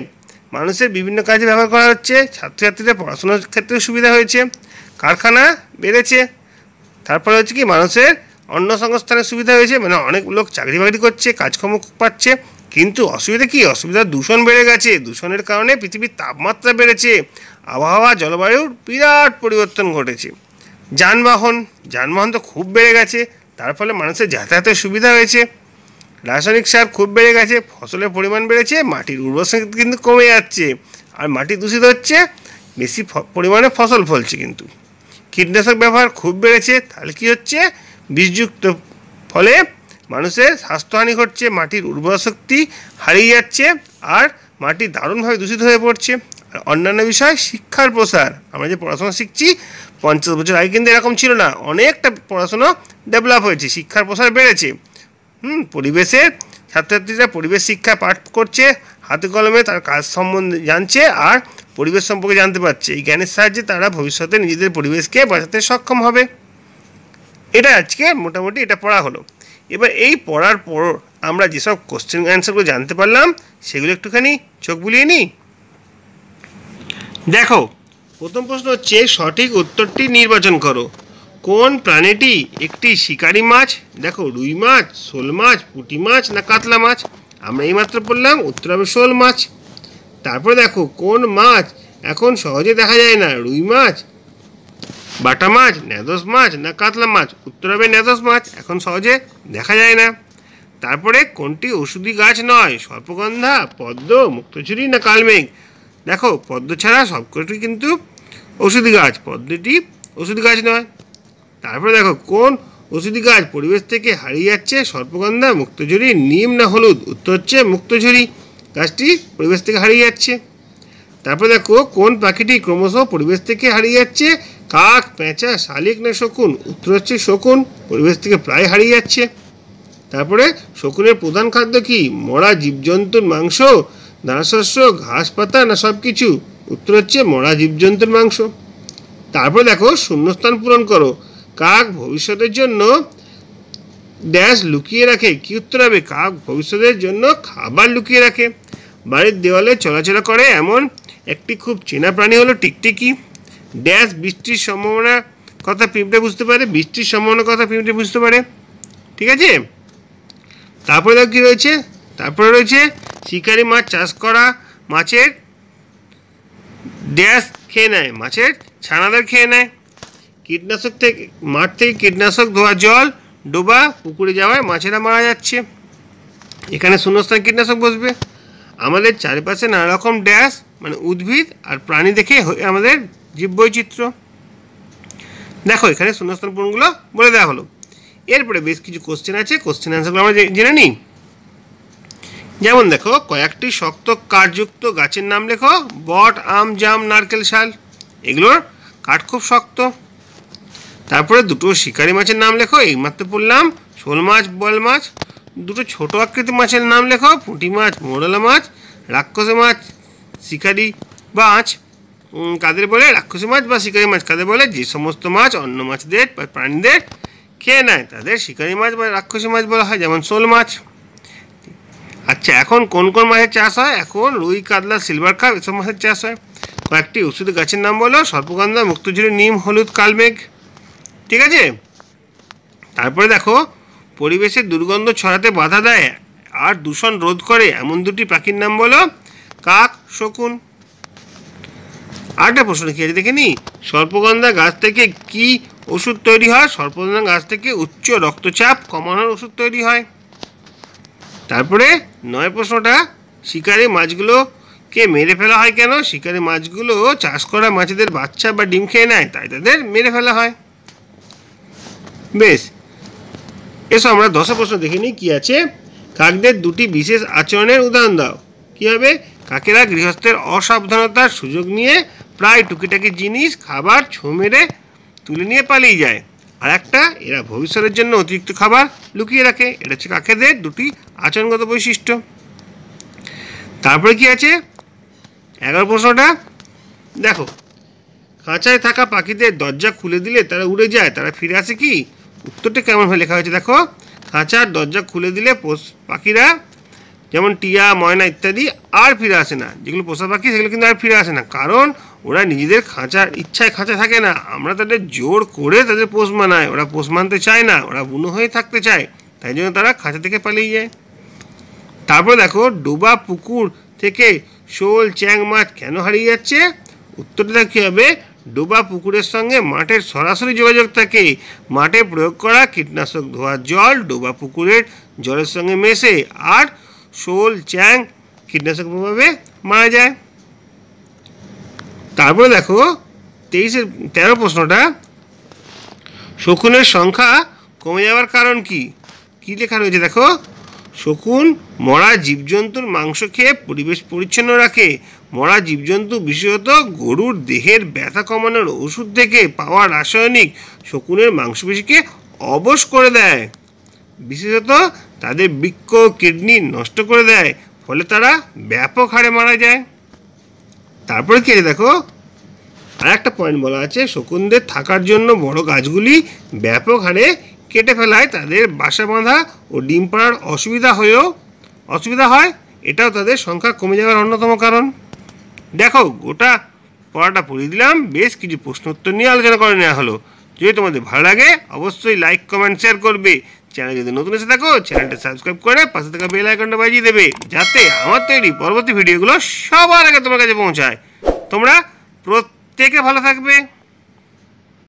মানুষের বিভিন্ন কাজে ব্যবহার করা হচ্ছে। ছাত্রছাত্রীদের পড়াশোনার ক্ষেত্রে সুবিধা হয়েছে। কারখানা বেড়েছে। তারপরে হচ্ছে কি, মানুষের অন্য সংস্থানের সুবিধা হয়েছে, মানে অনেক লোক চাকরি বাকরি করছে, কাজকর্ম পাচ্ছে। কিন্তু অসুবিধা কি? অসুবিধা দূষণ বেড়ে গেছে। দূষণের কারণে পৃথিবীর তাপমাত্রা বেড়েছে, আবহাওয়া, জলবায়ুর বিরাট পরিবর্তন ঘটেছে। যানবাহন তো খুব বেড়ে গেছে, তার ফলে মানুষের যাতায়াতের সুবিধা হয়েছে। রাসায়নিক সার খুব বেড়ে গেছে, ফসলের পরিমাণ বেড়েছে, মাটির উর্বর শক্তি কিন্তু কমে যাচ্ছে, আর মাটি দূষিত হচ্ছে, বেশি পরিমাণে ফসল ফলছে। কিন্তু কীটনাশক ব্যবহার খুব বেড়েছে, তাহলে কি হচ্ছে, বিষযুক্ত ফলে মানুষের স্বাস্থ্যহানি ঘটছে, মাটির উর্বর শক্তি হারিয়ে যাচ্ছে, আর মাটি দারুণভাবে দূষিত হয়ে পড়ছে। আর অন্যান্য বিষয়, শিক্ষার প্রসার। আমরা যে পড়াশোনা শিখছি, 50 বছর আগে কিন্তু এরকম ছিল না। অনেকটা পড়াশোনা ডেভেলপ হয়েছে, শিক্ষার প্রসার বেড়েছে। পরিবেশের ছাত্রছাত্রীরা পরিবেশ শিক্ষা পাঠ করছে, হাতে কলমে তার কাজ সম্বন্ধে জানছে, আর পরিবেশ সম্পর্কে জানতে পারছে। এই জ্ঞানের সাহায্যে তারা ভবিষ্যতে নিজেদের পরিবেশকে বাঁচাতে সক্ষম হবে। এটা আজকে মোটামুটি এটা পড়া হলো। এবার এই পড়ার পর আমরা যেসব কোশ্চেন অ্যান্সারগুলো জানতে পারলাম, সেগুলো একটুখানি চোখ বুলিয়ে নিই। দেখো প্রথম প্রশ্ন হচ্ছে, সঠিক উত্তরটি নির্বাচন করো। কোন প্রাণীটি একটি শিকারী মাছ? দেখো, রুই মাছ, শোল মাছ, পুঁটি মাছ না কাতলা মাছ? আমরা এইমাত্র বললাম উত্তর হবে শোল মাছ। তারপরে দেখো, কোন মাছ এখন সহজে দেখা যায় না? রুই মাছ, বাটা মাছ, ন্যাদোস মাছ না কাতলা মাছ? উত্তর হবে ন্যাদোস মাছ, এখন সহজে দেখা যায় না। তারপরে কোনটি ওষুধি গাছ নয়? সর্পগন্ধা, পদ্ম, মুক্তঝুরি না কালমেঘ? দেখো, পদ্ম ছাড়া সবকটি কিন্তু ওষুধি গাছ, পদ্মটি ওষুধি গাছ নয়। তারপরে দেখো, কোন ওষুধি গাছ পরিবেশ থেকে হারিয়ে যাচ্ছে? সর্পগন্ধা, মুক্তঝুরি, নিম না হলুদ? উত্তর হচ্ছে মুক্তঝুরি, গাছটি পরিবেশ থেকে হারিয়ে যাচ্ছে। তারপরে দেখো, কোন পাখিটি ক্রমশ পরিবেশ থেকে হারিয়ে যাচ্ছে? কাক, পেঁচা, শালিক না শকুন? উত্তর হচ্ছে শকুন, পরিবেশ থেকে প্রায় হারিয়ে যাচ্ছে। তারপরে শকুনের প্রধান খাদ্য কি? মরা জীবজন্তুর মাংস, দানাশস্য, ঘাস পাতা না সব কিছু? উত্তর হচ্ছে মরা জীবজন্তুর মাংস। তারপরে দেখো, শূন্যস্থান পূরণ করো। কাক ভবিষ্যতের জন্য ড্যাশ লুকিয়ে রাখে? কি উত্তর হবে? কাক ভবিষ্যতের জন্য খাবার লুকিয়ে রাখে। বাড়ির দেওয়ালে চলাচল করে এমন একটি খুব চেনা প্রাণী হলো টিকটিকি। ড্যাশ বৃষ্টির সম্ভাবনা কথা পিঁপড়ে বুঝতে পারে? বৃষ্টির সম্ভাবনার কথা পিঁপড়ে বুঝতে পারে। ঠিক আছে। তারপরে দেখো কি রয়েছে, তারপরে রয়েছে শিকারি মাছ চাষ করা মাছের ড্যাশ খেয়ে নেয়? মাছের ছানাদের খেয়ে নেয়। কীটনাশক থেকে মাঠ থেকে কীটনাশক ধোয়া জল ডোবা পুকুরে যাওয়ায় মাছেরা মারা যাচ্ছে। এখানে শূন্যস্থান কীটনাশক বসবে। আমাদের চারিপাশে নানা রকম ড্যাশ মানে উদ্ভিদ আর প্রাণী দেখে আমাদের জীববৈচিত্র্য। দেখো, এখানে শূন্যস্থান পূরণগুলো বলে দেওয়া হলো। এরপরে বেশ কিছু কোশ্চেন আছে, কোশ্চেন অ্যান্সারগুলো আমরা জেনে নিই। যেমন দেখো, কয়েকটি শক্ত কাঠযুক্ত গাছের নাম লেখো। বট, আম, জাম, নারকেল, শাল। এগুলোর কাঠ খুব শক্ত। তারপরে দুটো শিকারি মাছের নাম লেখো। এইমাত্র পড়লাম শোল মাছ, বোয়াল মাছ। দুটো ছোট আকৃতির মাছের নাম লেখো। পুঁটি মাছ, মোরলা মাছ, রাক্ষসী মাছ, শিকারি বা আঁচ কাদের বলে? রাক্ষসী মাছ বা শিকারি মাছ কাদের বলে? যে সমস্ত মাছ অন্য মাছদের বা প্রাণীদের খেয়ে নেয় তাদের শিকারি মাছ বা রাক্ষসী মাছ বলা হয়, যেমন শোল মাছ। আচ্ছা, এখন কোন কোন মাছের চাষ হয়? এখন রুই, কাতলা, সিলভার কাপ এসব মাছের চাষ হয়। কয়েকটি ওষুধি গাছের নাম বলো। সর্পগন্ধা, মুক্তঝুরি, নিম, হলুদ, কালমেঘ। ঠিক আছে। তারপরে দেখো, পরিবেশে দুর্গন্ধ ছড়াতে বাধা দেয় আর দূষণ রোধ করে এমন দুটি পাখির নাম বলো। কাক, শকুন। আরেকটা প্রশ্ন কি আছে দেখে নি। সর্পগন্ধা গাছ থেকে কি ওষুধ তৈরি হয়? সর্পগন্ধা গাছ থেকে উচ্চ রক্তচাপ কমানোর ওষুধ তৈরি হয়। তারপরে 9 প্রশ্নটা, শিকারি মাছগুলোকে মেরে ফেলা হয় কেন? শিকারি মাছগুলো চাষ করা মাছেদের বাচ্চা বা ডিম খেয়ে নেয়, তাই তাদের মেরে ফেলা হয়। বেশ, এসব আমরা 10 প্রশ্ন দেখে নিই কি আছে। কাকদের দুটি বিশেষ আচরণের উদাহরণ দাও। কী হবে? কাকেরা গৃহস্থের অসাবধানতার সুযোগ নিয়ে প্রায় টুকিটাকি জিনিস, খাবার ছোঁ মেরে তুলে নিয়ে পালিয়ে যায়। আর একটা, এরা ভবিষ্যতের জন্য অতিরিক্ত খাবার লুকিয়ে রাখে। এটা হচ্ছে কাকেদের দুটি আচরণগত বৈশিষ্ট্য। তারপরে কি আছে 11 প্রশ্নটা, দেখো, খাঁচায় থাকা পাখিদের দরজা খুলে দিলে তারা উড়ে যায়, তারা ফিরে আসে কি? উত্তরটা কেমনভাবে লেখা হয়েছে দেখো। খাঁচার দরজা খুলে দিলে পাখিরা যেমন টিয়া, ময়না ইত্যাদি আর ফিরে আসে না। যেগুলো পোষা পাখি সেগুলো কিন্তু আর ফিরে আসে না, কারণ ওরা নিজেদের খাঁচার ইচ্ছায় খাঁচা থাকে না। আমরা তাদের জোর করে তাদের পোষ মানাই। ওরা পোষ মানতে চায় না, ওরা বুনো হয়ে থাকতে চায়, তাই জন্য তারা খাঁচা থেকে পালিয়ে যায়। তারপর দেখো, ডোবা পুকুর থেকে শোল, চ্যাং মাছ কেন হারিয়ে যাচ্ছে? উত্তরটা কী হবে? ডোবা পুকুরের সঙ্গে মাঠের সরাসরি যোগাযোগ থাকে। মাঠে প্রয়োগ করা কীটনাশক ধোয়া জল ডোবা পুকুরের জলের সঙ্গে মেশে, আর শোল, চ্যাং কীটনাশক প্রভাবে মারা যায়। তারপরে দেখো 13 প্রশ্নটা, শকুনের সংখ্যা কমে যাওয়ার কারণ কি? কি লেখা রয়েছে দেখো। শকুন মরা জীবজন্তুর মাংস খেয়ে পরিবেশ পরিচ্ছন্ন রাখে। মরা জীবজন্তু, বিশেষত গরুর দেহের ব্যথা কমানোর ওষুধ থেকে পাওয়া রাসায়নিক শকুনের মাংসপেশিকে অবশ করে দেয়। বিশেষত তাদের বৃক্ক, কিডনি নষ্ট করে দেয়, ফলে তারা ব্যাপক হারে মারা যায়। তারপরে কি দেখো, আর একটা পয়েন্ট বলা আছে, শকুনদের থাকার জন্য বড় গাছগুলি ব্যাপক হারে কেটে ফেলায় তাদের বাসা বাঁধা ও ডিম পাড়ার অসুবিধা হয়। এটাও তাদের সংখ্যা কমে যাওয়ার অন্যতম কারণ। দেখো, গোটা পড়াটা পড়িয়ে দিলাম, বেশ কিছু প্রশ্ন উত্তর নিয়ে আলোচনা করে নেওয়া হলো। যদি তোমাদের ভালো লাগে অবশ্যই লাইক কমেন্ট শেয়ার করবে। চ্যানেল যদি নতুন এসে থাকো চ্যানেলটা সাবস্ক্রাইব করে পাশে থাকা বেল আইকনটা বাজিয়ে দেবে, যাতে আমার তৈরি পরবর্তী ভিডিওগুলো সবার আগে তোমার কাছে পৌঁছায়। তোমরা প্রত্যেকে ভালো থাকবে।